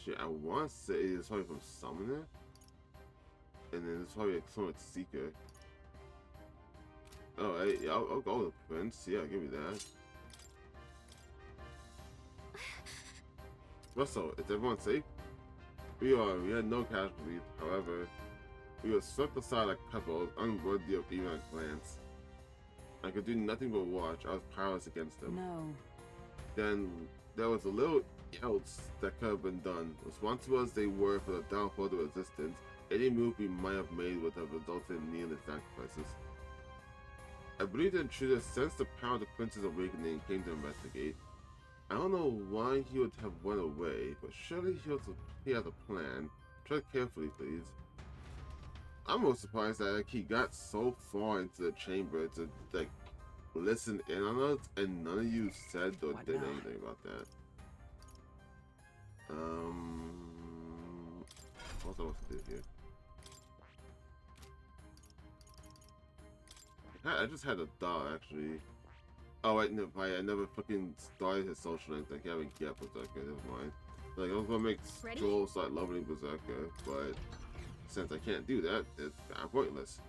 shit, I wanna say it's probably from Summoner. And then it's probably from Seeker. Alright, yeah, I'll go with Prince. Yeah, give me that. Russell, is everyone safe? We had no casualties. However, we were swept aside like pebbles, unworthy of even a glance. I could do nothing but watch. I was powerless against them. No. Then there was a little else that could have been done. Responsible as they were for the downfall of the resistance, any move we might have made would have resulted in needless sacrifices. I believe the intruder sensed the power of the prince's awakening and came to investigate. I don't know why he would have run away, but surely he has a plan. Tread carefully, please. I'm most surprised that he got so far into the chamber to like listen in on us, and none of you said or did anything about that. What's I supposed to do here? I just had a thought actually. Oh wait, no, I never fucking started his social link. Like, I haven't yet Berserker, never mind. Like, I was gonna make Joel start loving Berserker, but since I can't do that, it's kind of pointless.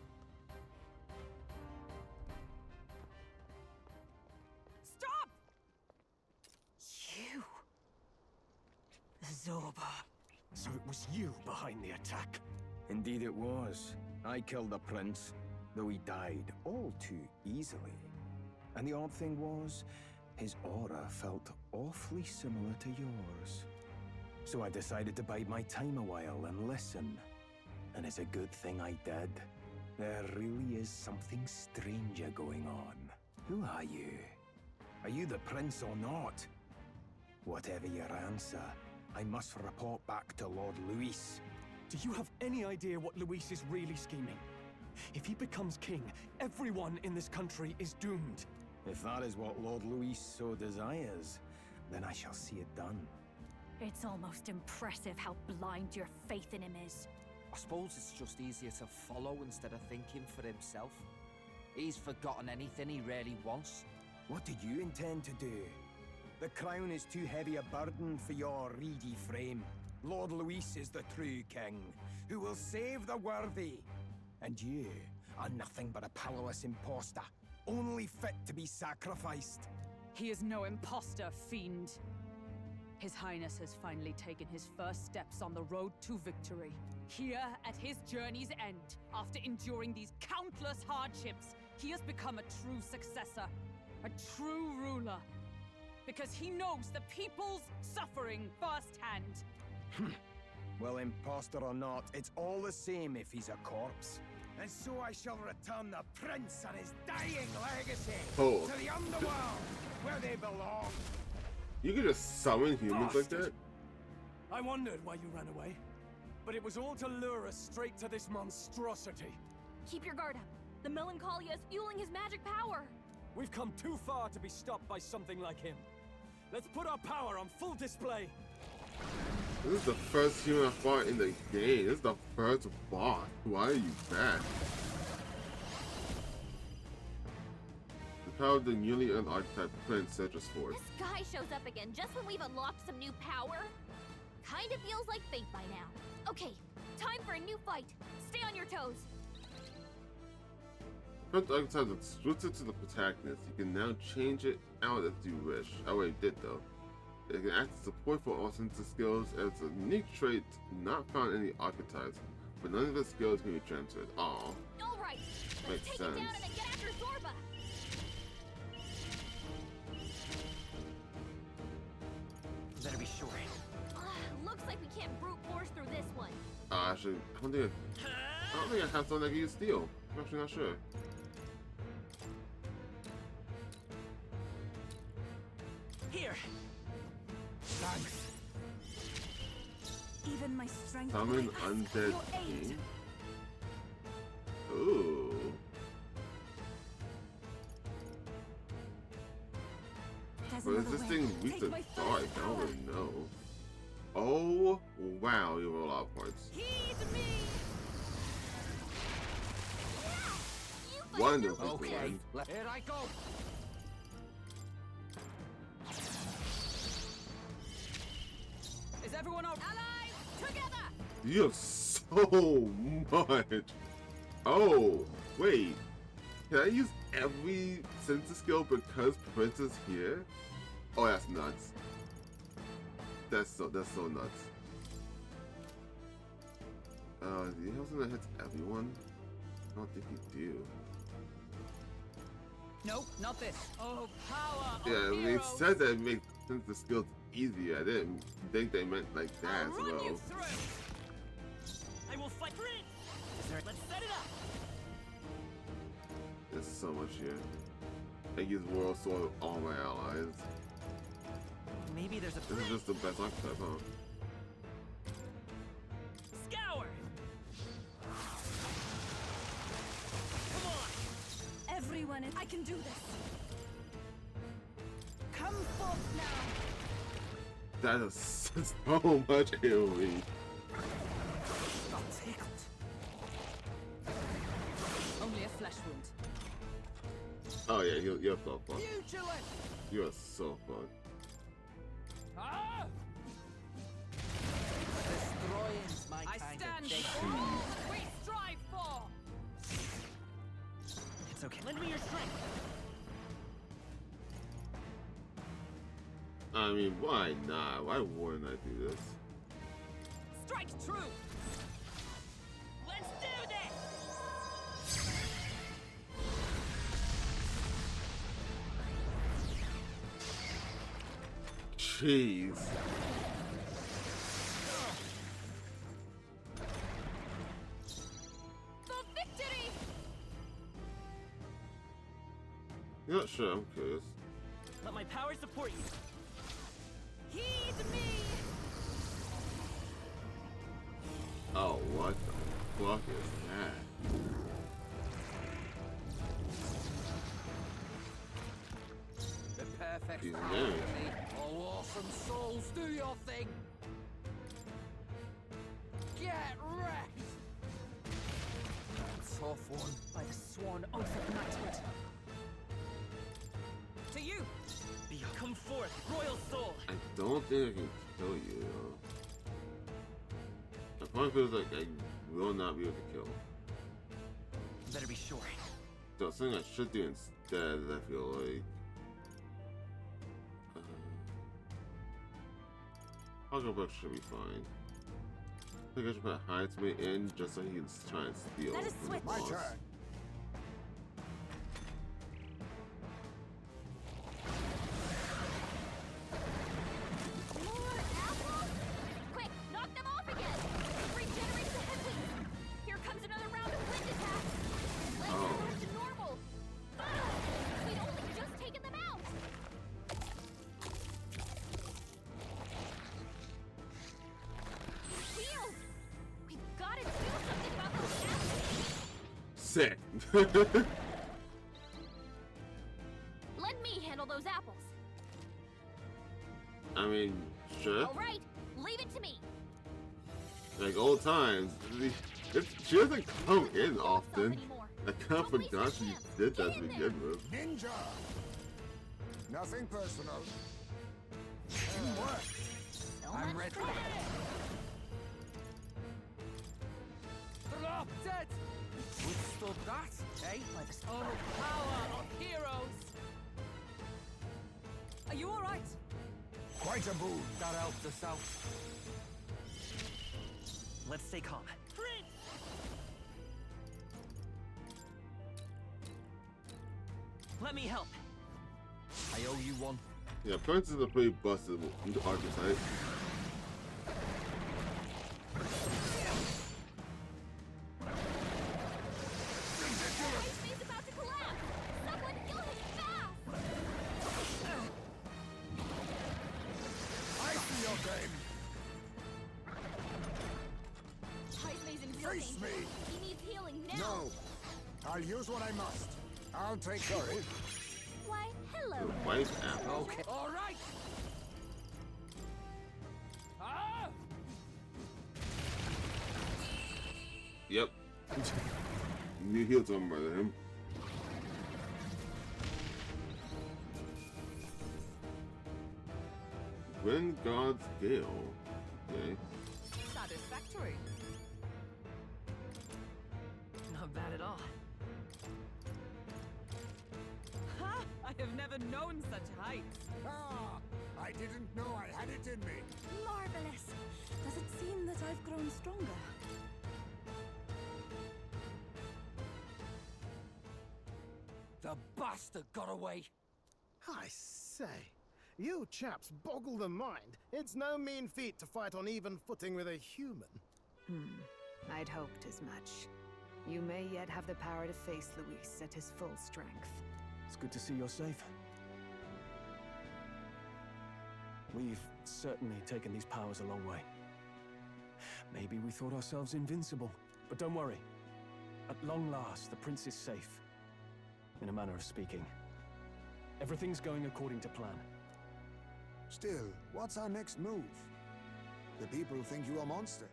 Stop! You! Zorba. So it was you behind the attack? Indeed it was. I killed the prince, though he died all too easily. And the odd thing was, his aura felt awfully similar to yours. So I decided to bide my time a while and listen. And it's a good thing I did. There really is something stranger going on. Who are you? Are you the prince or not? Whatever your answer, I must report back to Lord Luis. Do you have any idea what Luis is really scheming? If he becomes king, everyone in this country is doomed. If that is what Lord Luis so desires, then I shall see it done. It's almost impressive how blind your faith in him is. I suppose it's just easier to follow instead of thinking for himself. He's forgotten anything he really wants. What do you intend to do? The crown is too heavy a burden for your reedy frame. Lord Luis is the true king, who will save the worthy. And you are nothing but a powerless imposter, only fit to be sacrificed. He is no imposter, fiend. His Highness has finally taken his first steps on the road to victory. Here, at his journey's end, after enduring these countless hardships, he has become a true successor, a true ruler. Because he knows the people's suffering firsthand. Well, imposter or not, it's all the same if he's a corpse. And so I shall return the prince and his dying legacy to the underworld, where they belong. You can just summon humans like that? I wondered why you ran away, but it was all to lure us straight to this monstrosity. Keep your guard up. The Melancholia is fueling his magic power. We've come too far to be stopped by something like him. Let's put our power on full display. This is the first human I fought in the game. This is the first boss. Why are you back? The power of the newly earned archetype Prince searches for. This guy shows up again just when we've unlocked some new power. Kinda feels like fate by now. Okay, time for a new fight. Stay on your toes. Prince archetype is exclusive to the protagonist. You can now change it out as you wish. I already did though. It can act as support for all senses skills, and it's a unique trait not found in any archetypes, but none of the skills can be transferred. Aww. Alright, let's Makes take sense. it down and then get after Zorba. Better be sure. Looks like we can't brute force through this one. Actually, I don't think I have something that can use steel. I'm actually not sure. Here. Thanks. Even my strength. Summon undead king. Ooh. But is this thing weak to dark? I don't really know. Oh wow, you roll a lot of points. Wonderful. Okay, here I go. Is everyone all allies together? You have so much. Oh, wait. Can I use every sensor skill because Prince is here? Oh, that's nuts. That's so nuts. Do you have something that hits everyone? I don't think you do. Nope, not this. Oh, power! Yeah, they said that it makes sensor skills easier. I didn't think they meant like that as well. I will fight for it. Let's set it up. There's so much here. I use World Sword with all my allies. Maybe there's a. This is just the best archetype, huh? Scour. Come on. Everyone, I can do this. Come forth now. That is so much AoE. Got tickled. Only a flesh wound. Oh yeah, you're so fun. You do it. You are so fun. Destroying's my I kind stand of thing. all your strength. I mean, why not? Why wouldn't I do this? Strike true. Let's do this. Jeez. For victory. You're not sure, I'm curious. Let my power support you. Heed me. Oh, what the fuck is that? The perfect He's power married. for me. Oh, awesome souls, do your thing. Get wrecked. Tough one. By the sworn oath of knighthood. To you. Come forth, royal soul. I don't think I can kill you, though. My point feels like I will not be able to kill. Better be sure. So something I should do instead, I feel like. Hucklebuck should be fine. I think I should put Hidesmate in just so he can try and steal Let us from the switch. My boss. turn. More apples? Quick, knock them off again! Regenerate the headwinds! Here comes another round of wind attacks! Let's Oh. go back to normal! We'd only just taken them out! Wheels! We've gotta do something about those apples! Sick. Let me handle those apples! I mean, sure. Alright, leave it to me! Like old times. She doesn't come in often. I kind of forgot she did that to begin with. Ninja! Nothing personal. Teamwork. I'm ready. Drop dead. Withstood that, eh? By the Oh, power of heroes. Are you all right? Quite a boon. That helped us out. Let's stay calm. Let me help. I owe you one. Yeah, Prince is a pretty busted archetype. Hidesmate's about to collapse! Someone kill him fast! I see your game. Hidesmate's in real Face danger. me. He needs healing now! No. I'll use what I must. I'll take care of it. Why, hello! White apple. Okay. All right. Ah! Yep. You healed to murder him. Wind God's Gale. Okay. Satisfactory. Not bad at all. Ha! I have never known such heights. Ah, I didn't know I had it in me. Marvelous. Does it seem that I've grown stronger? The bastard got away. I say, you chaps boggle the mind. It's no mean feat to fight on even footing with a human. I'd hoped as much. You may yet have the power to face Luis at his full strength. It's good to see you're safe. We've certainly taken these powers a long way. Maybe we thought ourselves invincible, but don't worry. At long last, the prince is safe. In a manner of speaking. Everything's going according to plan. Still, what's our next move? The people think you a monster.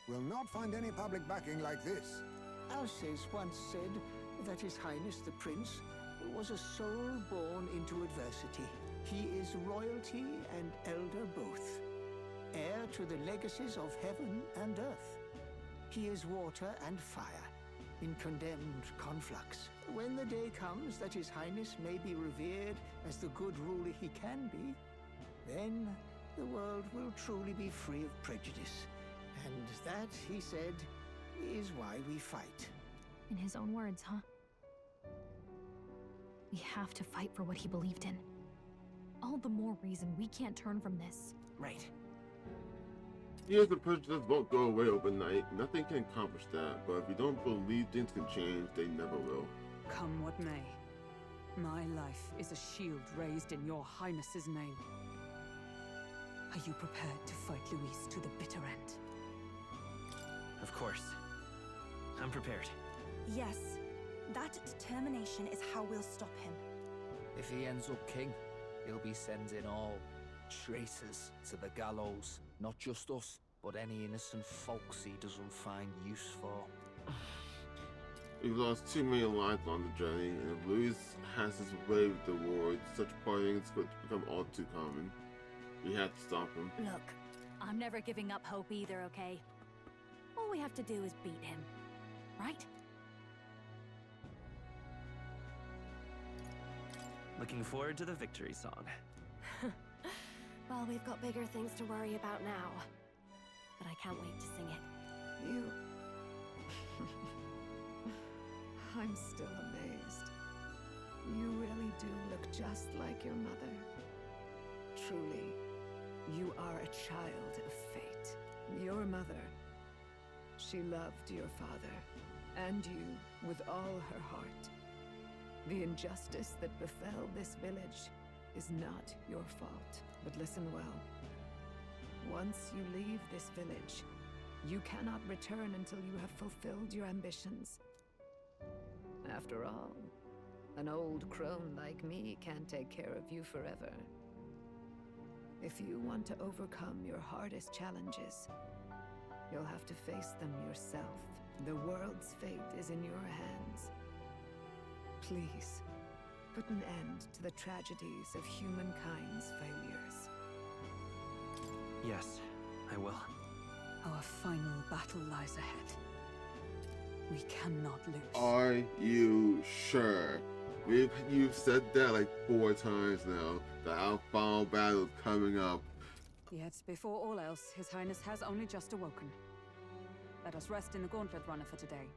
We'll not find any public backing like this. Alces once said that His Highness the Prince was a soul born into adversity. He is royalty and elder both, heir to the legacies of heaven and earth. He is water and fire, in condemned conflux, when the day comes that His Highness may be revered as the good ruler he can be, then the world will truly be free of prejudice. And that, he said, is why we fight. In his own words, huh? We have to fight for what he believed in. All the more reason we can't turn from this. Right. Yes, the prejudice won't go away overnight. Nothing can accomplish that, but if you don't believe things can change, they never will. Come what may. My life is a shield raised in your Highness's name. Are you prepared to fight Luis to the bitter end? Of course. I'm prepared. Yes, that determination is how we'll stop him. If he ends up king, he'll be sending all traitors to the gallows. Not just us, but any innocent folks he doesn't find use for. We've lost too many lives on the journey, and if Luis has his way with the war, such partying is going to become all too common. We have to stop him. Look, I'm never giving up hope either, okay? All we have to do is beat him, right? Looking forward to the victory song. Well, we've got bigger things to worry about now. But I can't wait to sing it. You... I'm still amazed. You really do look just like your mother. Truly, you are a child of fate. Your mother, she loved your father, and you with all her heart. The injustice that befell this village is not your fault. But listen well. Once you leave this village, you cannot return until you have fulfilled your ambitions. After all, an old crone like me can't take care of you forever. If you want to overcome your hardest challenges, you'll have to face them yourself. The world's fate is in your hands. Please, put an end to the tragedies of humankind's failures. Yes, I will. Our final battle lies ahead. We cannot lose. Are you sure? You've said that like 4 times now, that our final battle is coming up. Yet, before all else, His Highness has only just awoken. Let us rest in the Gauntlet Runner for today,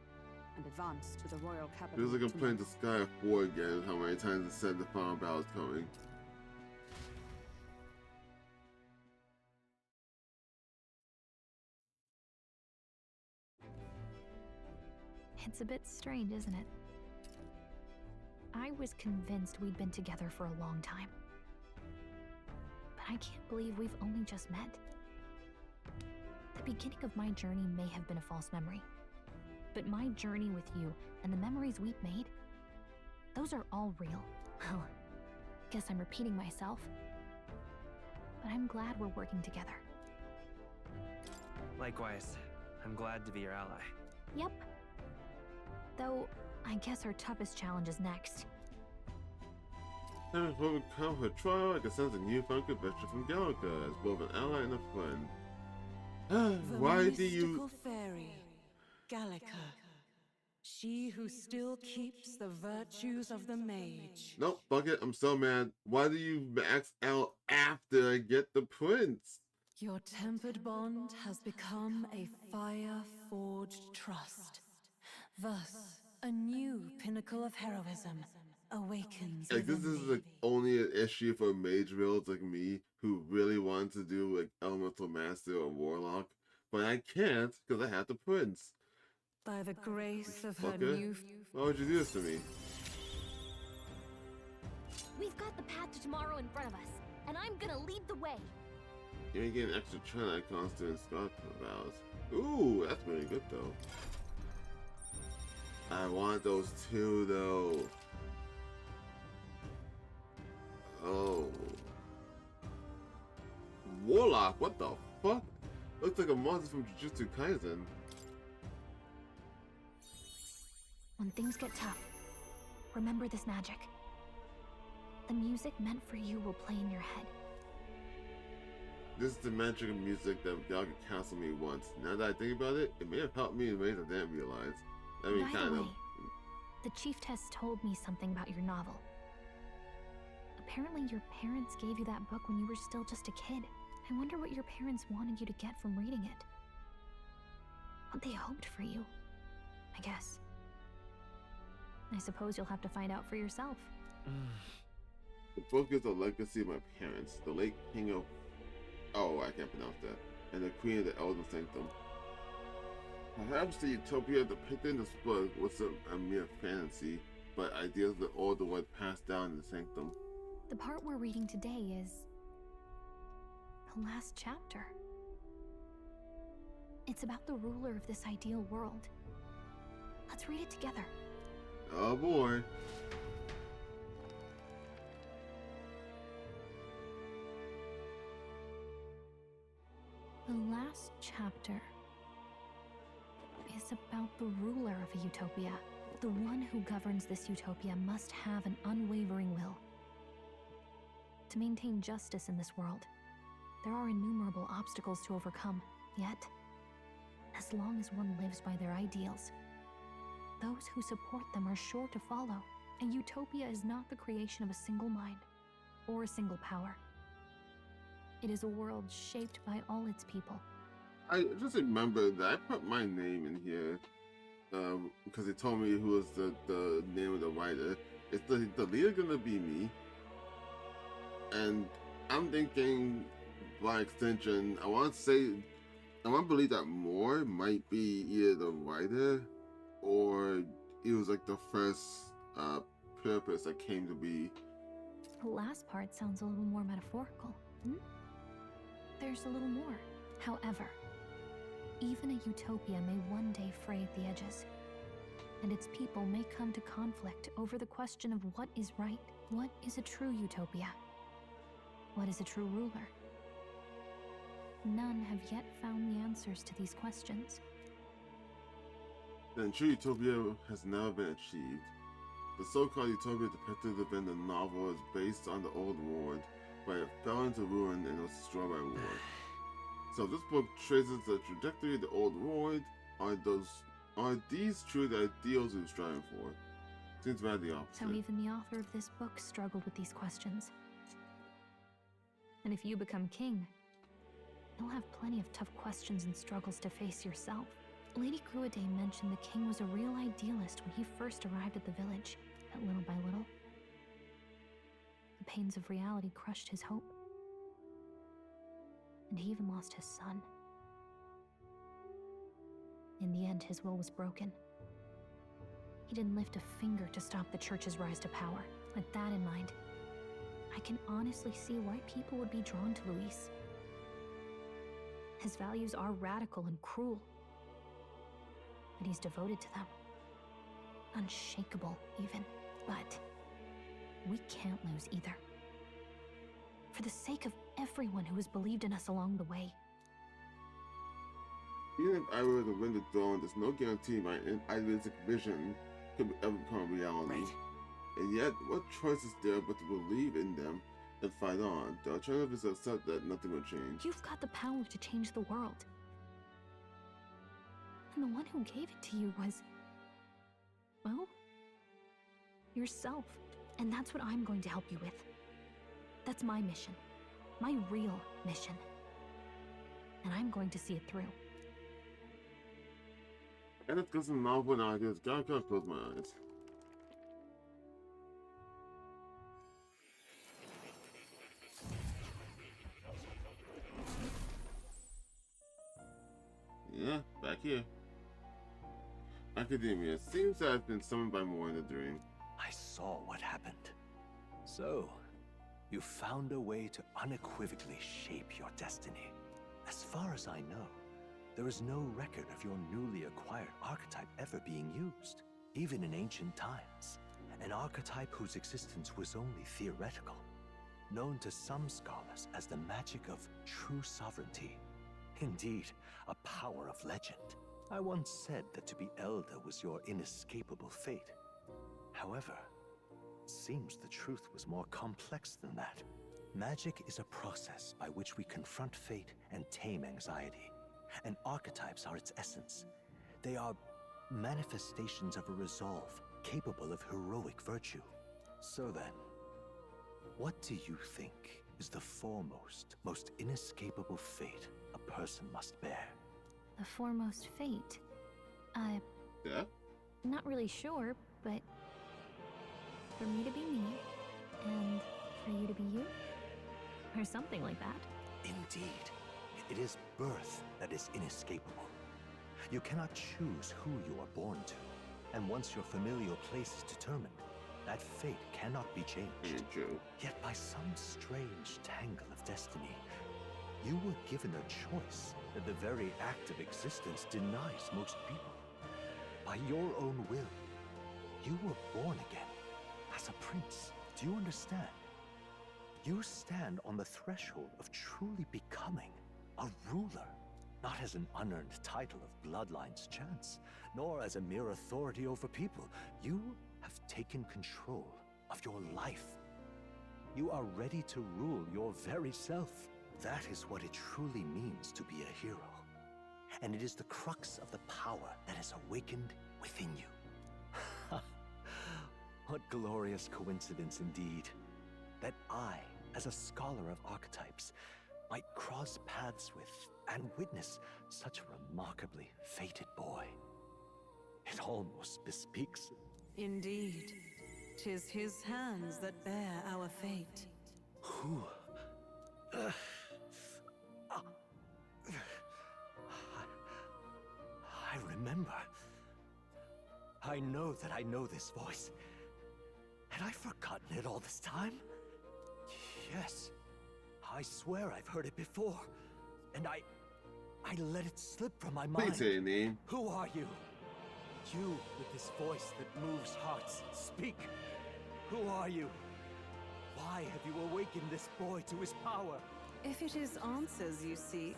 and advance to the royal capital. Feels like I'm playing the Sky of 4 again, how many times it said the final battle is coming. It's a bit strange, isn't it? I was convinced we'd been together for a long time. But I can't believe we've only just met. The beginning of my journey may have been a false memory. But my journey with you and the memories we've made, those are all real. Well, guess I'm repeating myself. But I'm glad we're working together. Likewise, I'm glad to be your ally. Yep. Though, I guess our toughest challenge is next. Time to overcome her trial, I can sense a newfound conviction from Gallica as both an ally and a friend. Why do you... mystical fairy, Gallica. She who still keeps the virtues of the mage. Nope, fuck it, I'm so mad. Why do you max out after I get the prince? Your tempered bond has become a fire-forged trust. Thus, a new pinnacle of heroism awakens. Like, this is like only an issue for mage builds like me who really want to do like elemental master or warlock, but I can't because I have the prince. By the grace of her Fucker, new... why would you do this to me? We've got the path to tomorrow in front of us, and I'm gonna lead the way. You ain't getting extra trend icons during Scott vows. Ooh, that's really good though. I want those 2 though. Oh. Warlock, what the fuck? Looks like a monster from Jujutsu Kaisen. When things get tough, remember this magic. The music meant for you will play in your head. This is the magic of music that God could counsel me once. Now that I think about it, it may have helped me in ways I didn't realize. I mean, By the kind of. way, The chiefess told me something about your novel. Apparently your parents gave you that book when you were still just a kid. I wonder what your parents wanted you to get from reading it. What they hoped for you, I guess. I suppose you'll have to find out for yourself. The book is a legacy of my parents, the late king of... Oh, I can't pronounce that. And the queen of the Elder Sanctum. Perhaps the utopia depicted in this book wasn't a mere fantasy, but ideas that all the way passed down in the sanctum. The part we're reading today is... the last chapter. It's about the ruler of this ideal world. Let's read it together. Oh boy. The last chapter is about the ruler of a utopia. The one who governs this utopia must have an unwavering will. To maintain justice in this world, there are innumerable obstacles to overcome. Yet, as long as one lives by their ideals, those who support them are sure to follow. A utopia is not the creation of a single mind or a single power. It is a world shaped by all its people. I just remember that I put my name in here because they told me who was the name of the writer. Is the leader gonna be me? And I'm thinking, by extension, I want to believe that Moore might be either the writer or it was like the first purpose that came to be. The last part sounds a little more metaphorical. There's a little more. However, even a utopia may one day fray at the edges, and its people may come to conflict over the question of what is right. What is a true utopia? What is a true ruler? None have yet found the answers to these questions. Then true utopia has never been achieved. The so-called utopia depicted within the novel is based on the old world, but it fell into ruin and was destroyed by war. So this book traces the trajectory of the old world. Are these true the ideals we were striving for? Seems about the opposite. So even the author of this book struggled with these questions. And if you become king, you'll have plenty of tough questions and struggles to face yourself. Lady Gruaday mentioned the king was a real idealist when he first arrived at the village, but little by little, the pains of reality crushed his hope. And he even lost his son. In the end, his will was broken. He didn't lift a finger to stop the church's rise to power. With that in mind, I can honestly see why people would be drawn to Luis. His values are radical and cruel, but he's devoted to them. Unshakable, even. But we can't lose either. For the sake of everyone who has believed in us along the way. Even if I were to win the throne, there's no guarantee my idealistic vision could ever become a reality. Right. And yet, what choice is there but to believe in them and fight on? The alternative is to accept that nothing will change. You've got the power to change the world. And the one who gave it to you was... well, yourself. And that's what I'm going to help you with. That's my mission. My real mission. And I'm going to see it through. And it's because the novel and ideas, gotta close my eyes. Yeah, back here. Academia. Seems to have been summoned by more in the dream. I saw what happened. So, you found a way to unequivocally shape your destiny. As far as I know, there is no record of your newly acquired archetype ever being used, even in ancient times. An archetype whose existence was only theoretical, known to some scholars as the magic of true sovereignty. Indeed, a power of legend. I once said that to be Elda was your inescapable fate. However, it seems the truth was more complex than that. Magic is a process by which we confront fate and tame anxiety. And archetypes are its essence. They are manifestations of a resolve, capable of heroic virtue. So then, what do you think is the foremost, most inescapable fate a person must bear? The foremost fate? Yeah? Not really sure, but for me to be me, and for you to be you? Or something like that. Indeed. It is birth that is inescapable. You cannot choose who you are born to. And once your familial place is determined, that fate cannot be changed. Yet by some strange tangle of destiny, you were given a choice that the very act of existence denies most people. By your own will, you were born again as a prince. Do you understand? You stand on the threshold of truly becoming a ruler, not as an unearned title of bloodline's chance, nor as a mere authority over people. You have taken control of your life. You are ready to rule your very self. That is what it truly means to be a hero. And it is the crux of the power that is awakened within you. What glorious coincidence indeed, that I, as a scholar of archetypes, might cross paths with and witness such a remarkably fated boy. It almost bespeaks it. Indeed. 'Tis his hands that bear our fate. Who? I remember. I know that I know this voice. Had I forgotten it all this time? Yes. I swear I've heard it before. And I let it slip from my mind. Please say your name. Who are you? You with this voice that moves hearts. Speak. Who are you? Why have you awakened this boy to his power? If it is answers you seek,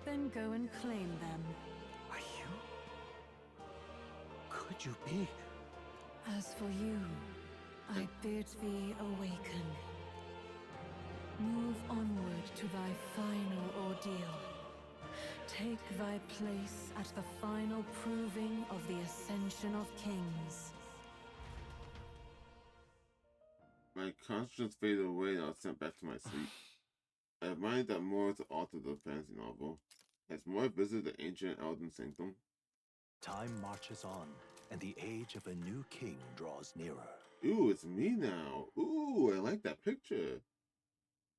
then go and claim them. Are you? Could you be? As for you, I bid thee awaken. Move onward to thy final ordeal. Take thy place at the final proving of the ascension of kings. My conscience faded away and I was sent back to my sleep. I admired that Moore to author the fantasy novel. Has Moore visited the ancient Elden Sanctum? Time marches on, and the age of a new king draws nearer. Ooh, it's me now. Ooh, I like that picture.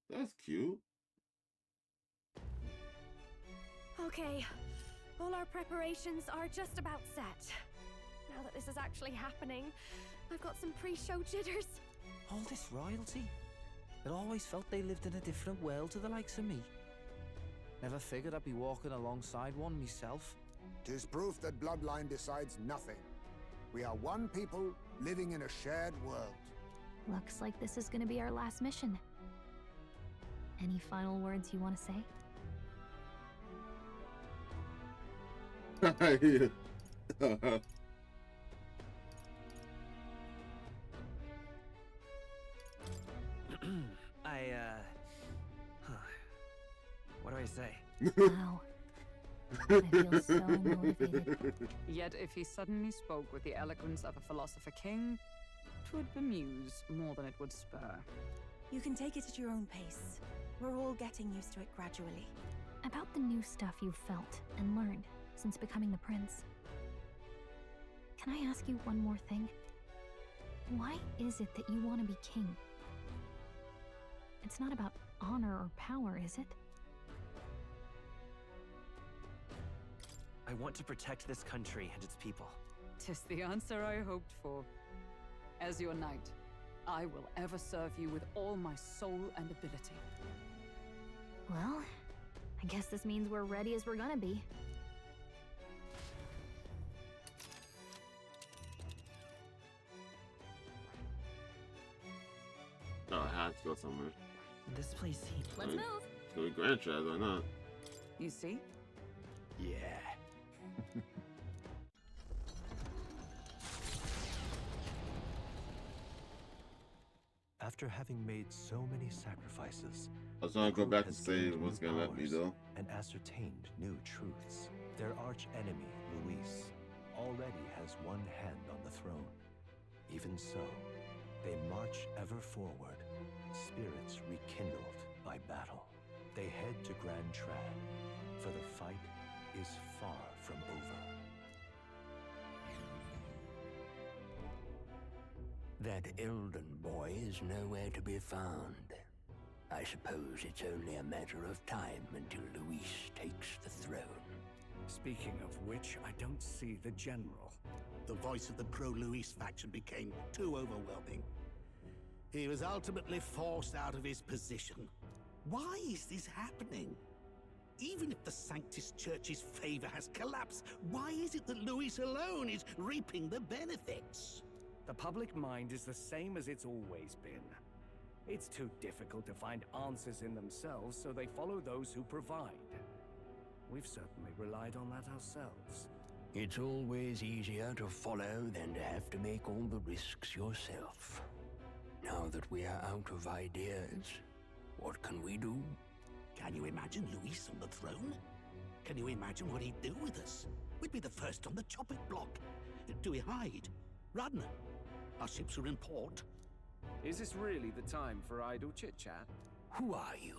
That's cute. Okay, all our preparations are just about set. Now that this is actually happening, I've got some pre-show jitters. All this royalty? It always felt they lived in a different world to the likes of me. Never figured I'd be walking alongside one myself. 'Tis proof that bloodline decides nothing. We are one people living in a shared world. Looks like this is gonna be our last mission. Any final words you want to say? What do I say? Wow. I feel so motivated. Yet if he suddenly spoke with the eloquence of a philosopher king, 'twould bemuse more than it would spur. You can take it at your own pace. We're all getting used to it gradually. About the new stuff you've felt and learned since becoming the prince. Can I ask you one more thing? Why is it that you want to be king? It's not about honor or power, is it? I want to protect this country and its people. 'Tis the answer I hoped for. As your knight, I will ever serve you with all my soul and ability. Well, I guess this means we're ready as we're gonna be. Oh, I had to go somewhere. This place seems... Let's move. Go to Grand Trad or not? You see? Yeah. After having made so many sacrifices, I was gonna go back and say gained what's new gonna let me powers though. and ascertained new truths. Their arch enemy, Luis, already has one hand on the throne. Even so, they march ever forward, spirits rekindled by battle. They head to Grand Tran, for the fight is far from over. That Elden boy is nowhere to be found. I suppose it's only a matter of time until Luis takes the throne. Speaking of which, I don't see the general. The voice of the pro-Luis faction became too overwhelming. He was ultimately forced out of his position. Why is this happening? Even if the Sanctus Church's favor has collapsed, why is it that Luis alone is reaping the benefits? The public mind is the same as it's always been. It's too difficult to find answers in themselves, so they follow those who provide. We've certainly relied on that ourselves. It's always easier to follow than to have to make all the risks yourself. Now that we are out of ideas, what can we do? Can you imagine Luis on the throne? Can you imagine what he'd do with us? We'd be the first on the chopping block. Do we hide? Run? Our ships are in port. Is this really the time for idle chit-chat? Who are you?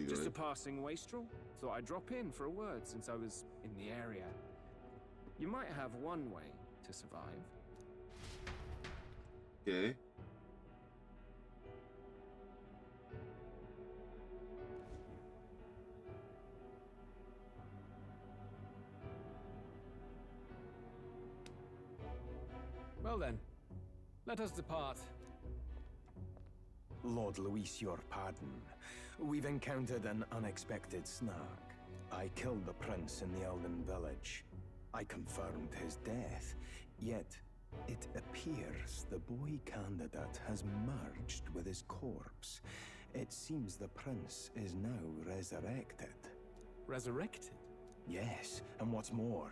Just a passing wastrel. Thought I'd drop in for a word since I was in the area. You might have one way to survive. Okay. Well then, let us depart. Lord Luis, your pardon. We've encountered an unexpected snag. I killed the prince in the Elden Village. I confirmed his death, yet it appears the boy candidate has merged with his corpse. It seems the prince is now resurrected. Resurrected? Yes, and what's more,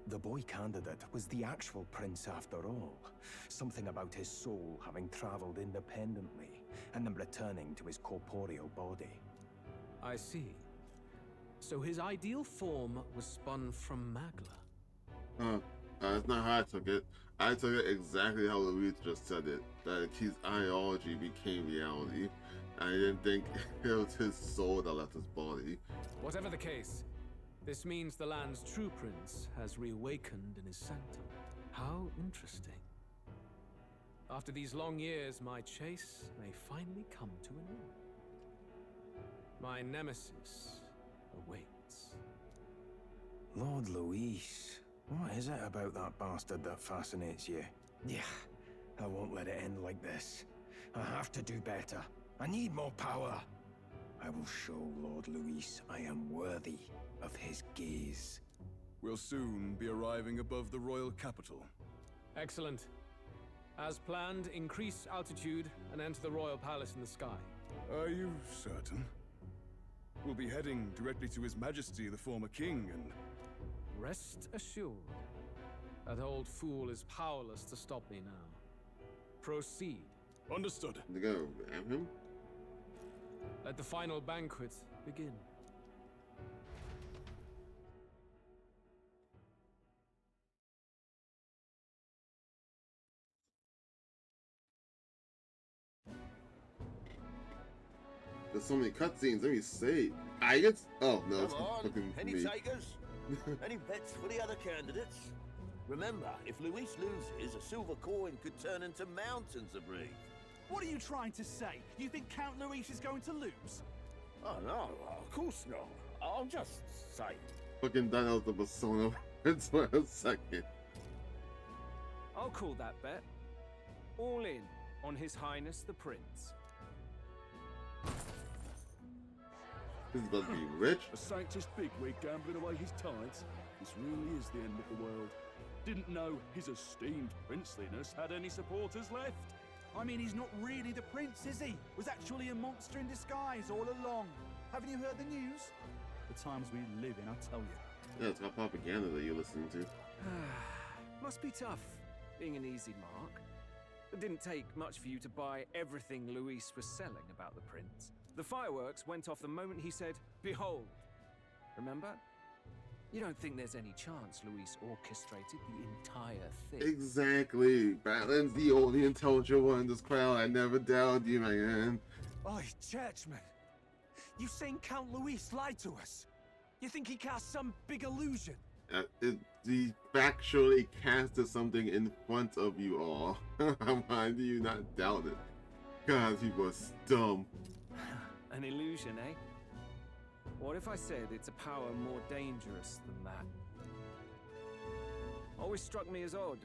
the boy candidate was the actual prince after all. Something about his soul having traveled independently and then returning to his corporeal body. I see. So his ideal form was spun from Magla. That's not how I took it. I took it exactly how Luis just said it. That his ideology became reality. I didn't think it was his soul that left his body. Whatever the case, this means the land's true prince has reawakened in his sanctum. How interesting. After these long years, my chase may finally come to an end. My nemesis awaits. Lord Luis, what is it about that bastard that fascinates you? Yeah, I won't let it end like this. I have to do better. I need more power. I will show Lord Luis I am worthy of his gaze. We'll soon be arriving above the royal capital. Excellent. As planned, increase altitude and enter the royal palace in the sky. Are you certain? We'll be heading directly to His Majesty, the former king, and... Rest assured, that old fool is powerless to stop me now. Proceed. Understood. To go ram him? Let the final banquet begin. There's so many cutscenes. Let me see. I guess. Oh no, it's Come on, fucking any me. takers? Any bets for the other candidates? Remember, if Luis loses, a silver coin could turn into mountains of wreath. What are you trying to say? You think Count Luis is going to lose? Oh no, of course not. I'll just say. Fucking done out the persona for a second. I'll call that bet. All in on His Highness the Prince. This is about to be rich. A Sanctus bigwig gambling away his tides. This really is the end of the world. Didn't know his esteemed princeliness had any supporters left. I mean, he's not really the prince, is he? Was actually a monster in disguise all along. Haven't you heard the news? The times we live in, I tell you. Yeah, it's got propaganda that you're listening to. Must be tough, being an easy mark. It didn't take much for you to buy everything Luis was selling about the prince. The fireworks went off the moment he said, "Behold." Remember? You don't think there's any chance Luis orchestrated the entire thing? Exactly. Battlin's the only intelligent one in this crowd. I never doubted you, man. Oi, churchman. You saying Count Luis lied to us? You think he cast some big illusion? He factually casted something in front of you all. Why do you not doubt it? God, he was dumb. An illusion, eh? What if I said it's a power more dangerous than that? Always struck me as odd.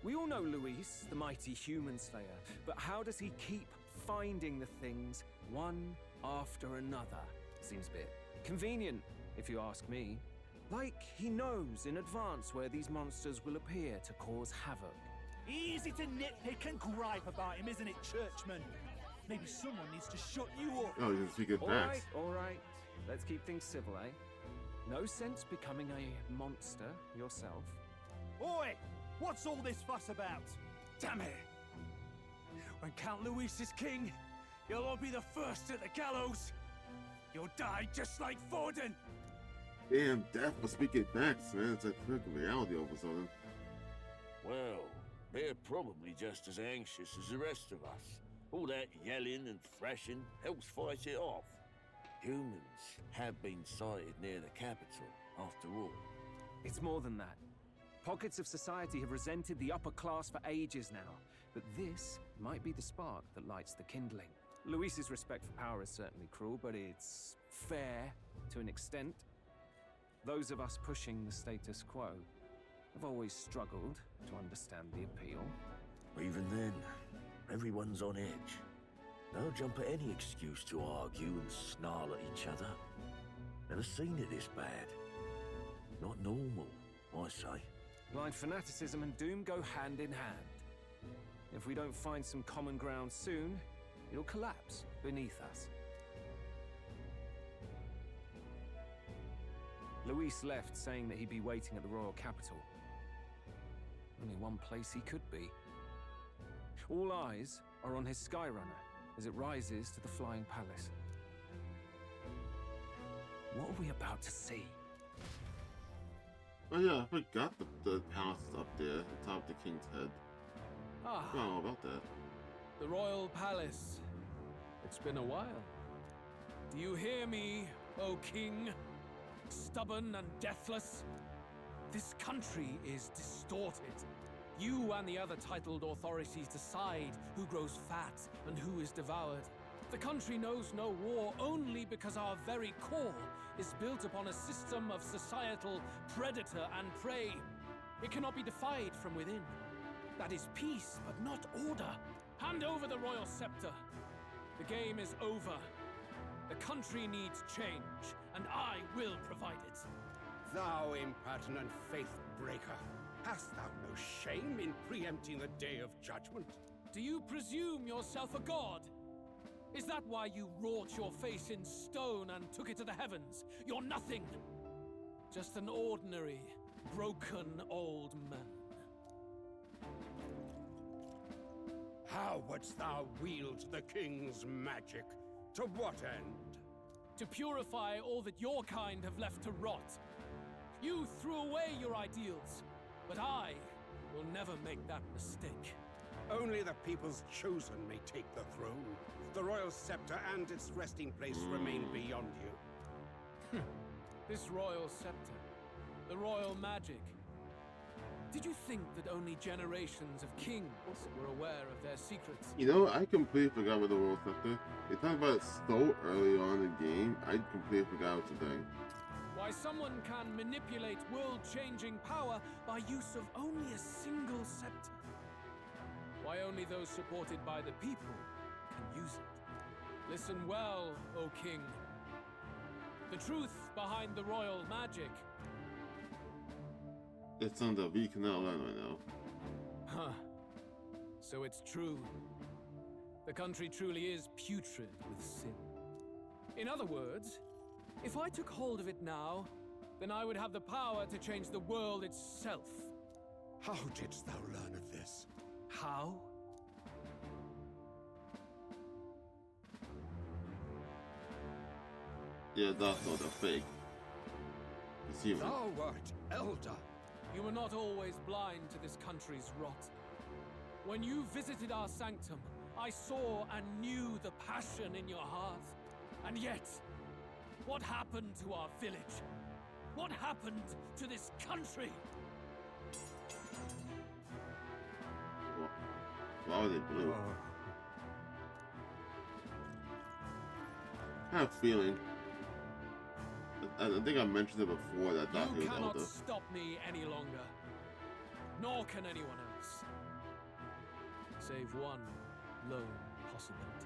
We all know Luis, the mighty human slayer, but how does he keep finding the things one after another? Seems a bit convenient, if you ask me. Like he knows in advance where these monsters will appear to cause havoc. Easy to nitpick and gripe about him, isn't it, churchman? Maybe someone needs to shut you up. Oh, you speak it back. All right. Let's keep things civil, eh? No sense becoming a monster yourself. Oi! What's all this fuss about? Damn it! When Count Luis is king, you'll all be the first at the gallows. You'll die just like Forden. Damn, death for speaking facts, man. It's a quick reality all of a sudden. Well, they're probably just as anxious as the rest of us. All that yelling and thrashing helps fight it off. Humans have been sighted near the capital, after all. It's more than that. Pockets of society have resented the upper class for ages now, but this might be the spark that lights the kindling. Luis's respect for power is certainly cruel, but it's fair to an extent. Those of us pushing the status quo have always struggled to understand the appeal. Even then, everyone's on edge. They'll jump at any excuse to argue and snarl at each other. Never seen it this bad. Not normal, I say. Blind fanaticism and doom go hand in hand. If we don't find some common ground soon, it'll collapse beneath us. Luis left saying that he'd be waiting at the royal capital. Only one place he could be. All eyes are on his Skyrunner as it rises to the flying palace. What are we about to see? Oh yeah, I forgot the palace is up there, atop the king's head. Ah. I don't know about that. The royal palace. It's been a while. Do you hear me, O king? Stubborn and deathless? This country is distorted. You and the other titled authorities decide who grows fat and who is devoured. The country knows no war only because our very core is built upon a system of societal predator and prey. It cannot be defied from within. That is peace, but not order. Hand over the royal scepter. The game is over. The country needs change, and I will provide it. Thou impertinent faith-breaker, hast thou no shame in preempting the day of judgment? Do you presume yourself a god? Is that why you wrought your face in stone and took it to the heavens? You're nothing. Just an ordinary, broken old man. How wouldst thou wield the king's magic? To what end? To purify all that your kind have left to rot. You threw away your ideals, but I will never make that mistake. Only the people's chosen may take the throne. The royal scepter and its resting place remain beyond you. This royal scepter, the royal magic. Did you think that only generations of kings were aware of their secrets? You know, I completely forgot about the royal scepter. They talked about it so early on in the game, I completely forgot what to think. Why someone can manipulate world-changing power by use of only a single scepter. Why only those supported by the people can use it. Listen well, O king. The truth behind the royal magic. It's on the V Canal line right now. Huh. So it's true. The country truly is putrid with sin. In other words, if I took hold of it now, then I would have the power to change the world itself. How didst thou learn of this? How? Yeah, that's not a fake. human. Thou art Elda. You were not always blind to this country's rot. When you visited our sanctum, I saw and knew the passion in your heart. And yet, what happened to our village? What happened to this country? Why are they blue? I have a feeling. I think I mentioned it before that I thought he You was cannot older. stop me any longer. Nor can anyone else. Save one lone possibility.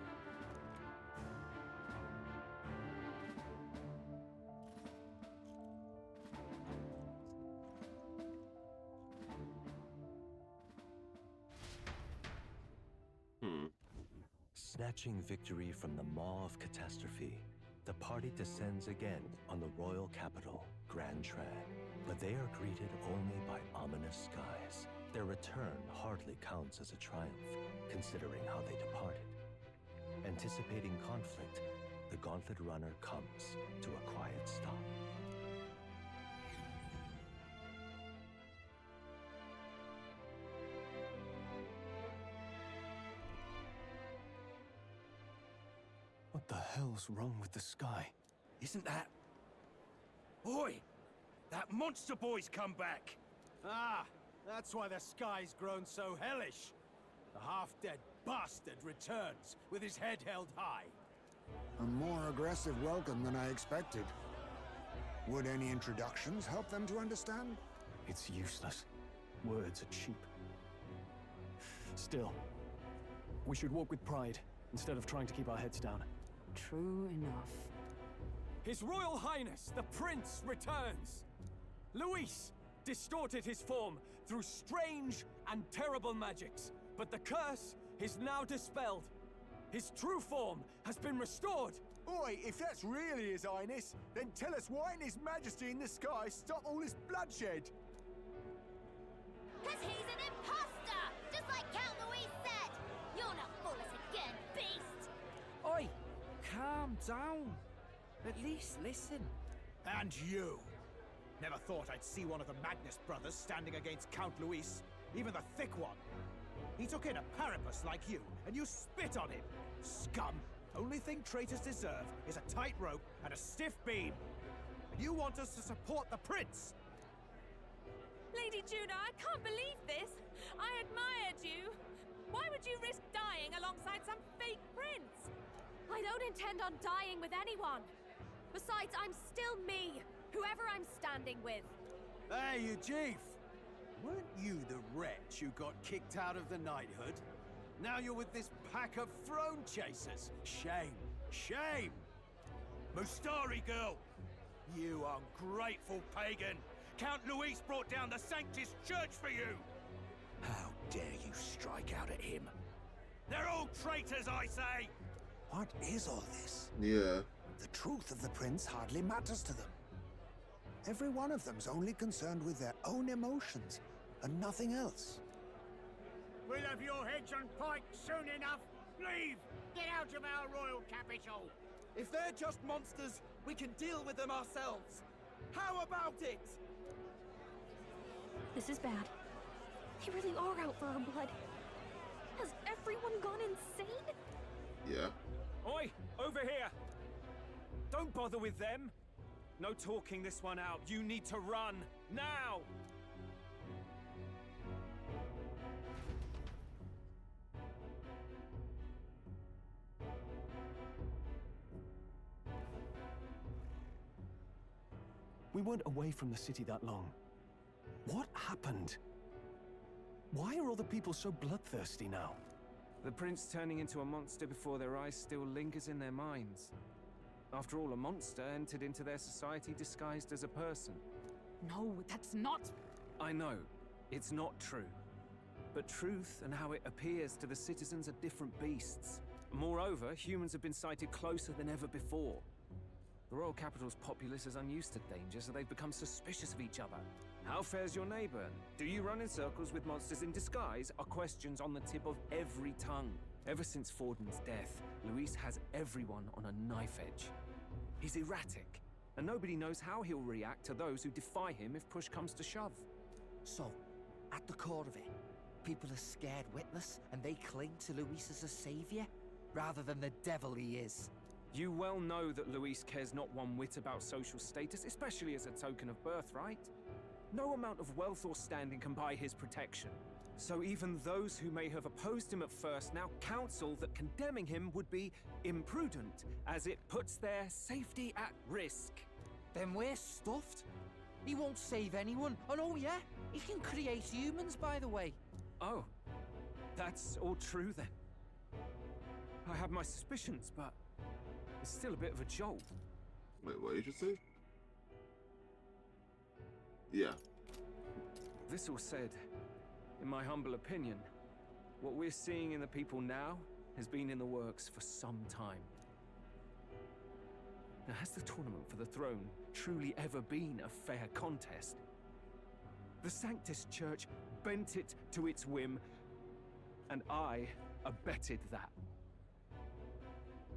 Snatching victory from the maw of catastrophe, the party descends again on the royal capital, Grand Tran. But they are greeted only by ominous skies. Their return hardly counts as a triumph, considering how they departed. Anticipating conflict, the Gauntlet Runner comes to a quiet stop. What the hell's wrong with the sky? Isn't that... Oi! That monster boy's come back! Ah, that's why the sky's grown so hellish. The half-dead bastard returns with his head held high. A more aggressive welcome than I expected. Would any introductions help them to understand? It's useless. Words are cheap. Still, we should walk with pride instead of trying to keep our heads down. True enough. His Royal Highness, the Prince, returns! Luis distorted his form through strange and terrible magics, but the curse is now dispelled. His true form has been restored! Oi, if that's really His Highness, then tell us why ain't His Majesty in the sky stop all this bloodshed? Cause he's an imposter! Just like Count Louis said! You'll not fool us again, beast! Oi! Calm down. At least listen. And you! Never thought I'd see one of the Magnus brothers standing against Count Luis, even the thick one. He took in a parapus like you, and you spit on him! Scum! Only thing traitors deserve is a tight rope and a stiff beam. And you want us to support the prince? Lady Juna, I can't believe this! I admired you! Why would you risk dying alongside some fake prince? I don't intend on dying with anyone. Besides, I'm still me, whoever I'm standing with. Hey, you chief! Weren't you the wretch who got kicked out of the knighthood? Now you're with this pack of throne chasers. Shame. Shame! Mustari girl! You ungrateful pagan! Count Luis brought down the Sanctus Church for you! How dare you strike out at him? They're all traitors, I say! What is all this? Yeah. The truth of the prince hardly matters to them. Every one of them's only concerned with their own emotions and nothing else. We'll have your heads on pike soon enough. Leave! Get out of our royal capital! If they're just monsters, we can deal with them ourselves. How about it? This is bad. They really are out for our blood. Has everyone gone insane? Yeah. Oi! Over here! Don't bother with them! No talking this one out. You need to run! Now! We weren't away from the city that long. What happened? Why are all the people so bloodthirsty now? The prince turning into a monster before their eyes still lingers in their minds. After all, a monster entered into their society disguised as a person. No, that's not... I know, it's not true. But truth and how it appears to the citizens are different beasts. Moreover, humans have been sighted closer than ever before. The royal capital's populace is unused to danger, so they've become suspicious of each other. How fares your neighbor? Do you run in circles with monsters in disguise? Are questions on the tip of every tongue. Ever since Forden's death, Luis has everyone on a knife edge. He's erratic, and nobody knows how he'll react to those who defy him if push comes to shove. So, at the core of it, people are scared witless and they cling to Luis as a savior, rather than the devil he is. You well know that Luis cares not one whit about social status, especially as a token of birthright. No amount of wealth or standing can buy his protection. So even those who may have opposed him at first now counsel that condemning him would be imprudent, as it puts their safety at risk. Then we're stuffed. He won't save anyone. And oh yeah, he can create humans, by the way. Oh, that's all true then. I have my suspicions, but it's still a bit of a jolt. Wait, what did you say? Yeah. This all said, in my humble opinion, what we're seeing in the people now has been in the works for some time. Now, has the tournament for the throne truly ever been a fair contest? The Sanctus Church bent it to its whim, and I abetted that.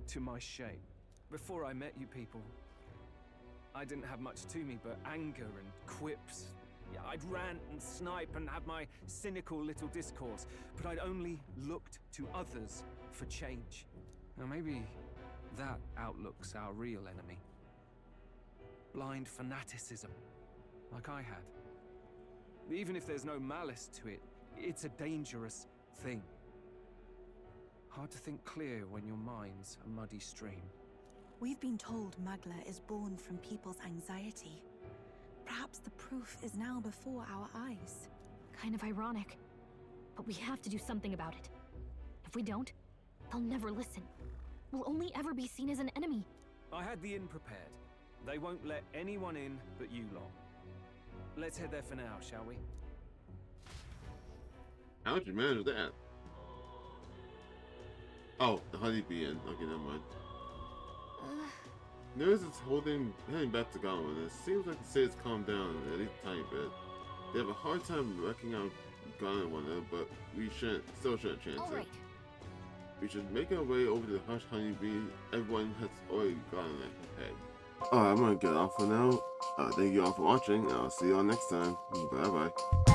To my shame. Before I met you people, I didn't have much to me but anger and quips. Yeah, I'd rant and snipe and have my cynical little discourse, but I'd only looked to others for change. Now maybe that outlook's our real enemy. Blind fanaticism, like I had. Even if there's no malice to it, it's a dangerous thing. Hard to think clear when your mind's a muddy stream. We've been told Magla is born from people's anxiety. Perhaps the proof is now before our eyes. Kind of ironic. But we have to do something about it. If we don't, they'll never listen. We'll only ever be seen as an enemy. I had the inn prepared. They won't let anyone in but you lot. Let's head there for now, shall we? How'd you manage that? Oh, the honeybee inn. Okay, never mind. News is heading back to Goblin. It seems like the city's calmed down at least a tiny bit. They have a hard time wrecking out Goblin one another, but we still shouldn't chance it. We should make our way over to the Hush Honeybee. Everyone has already gotten ahead. Alright, I'm gonna get off for now. Thank you all for watching, and I'll see you all next time. Bye bye.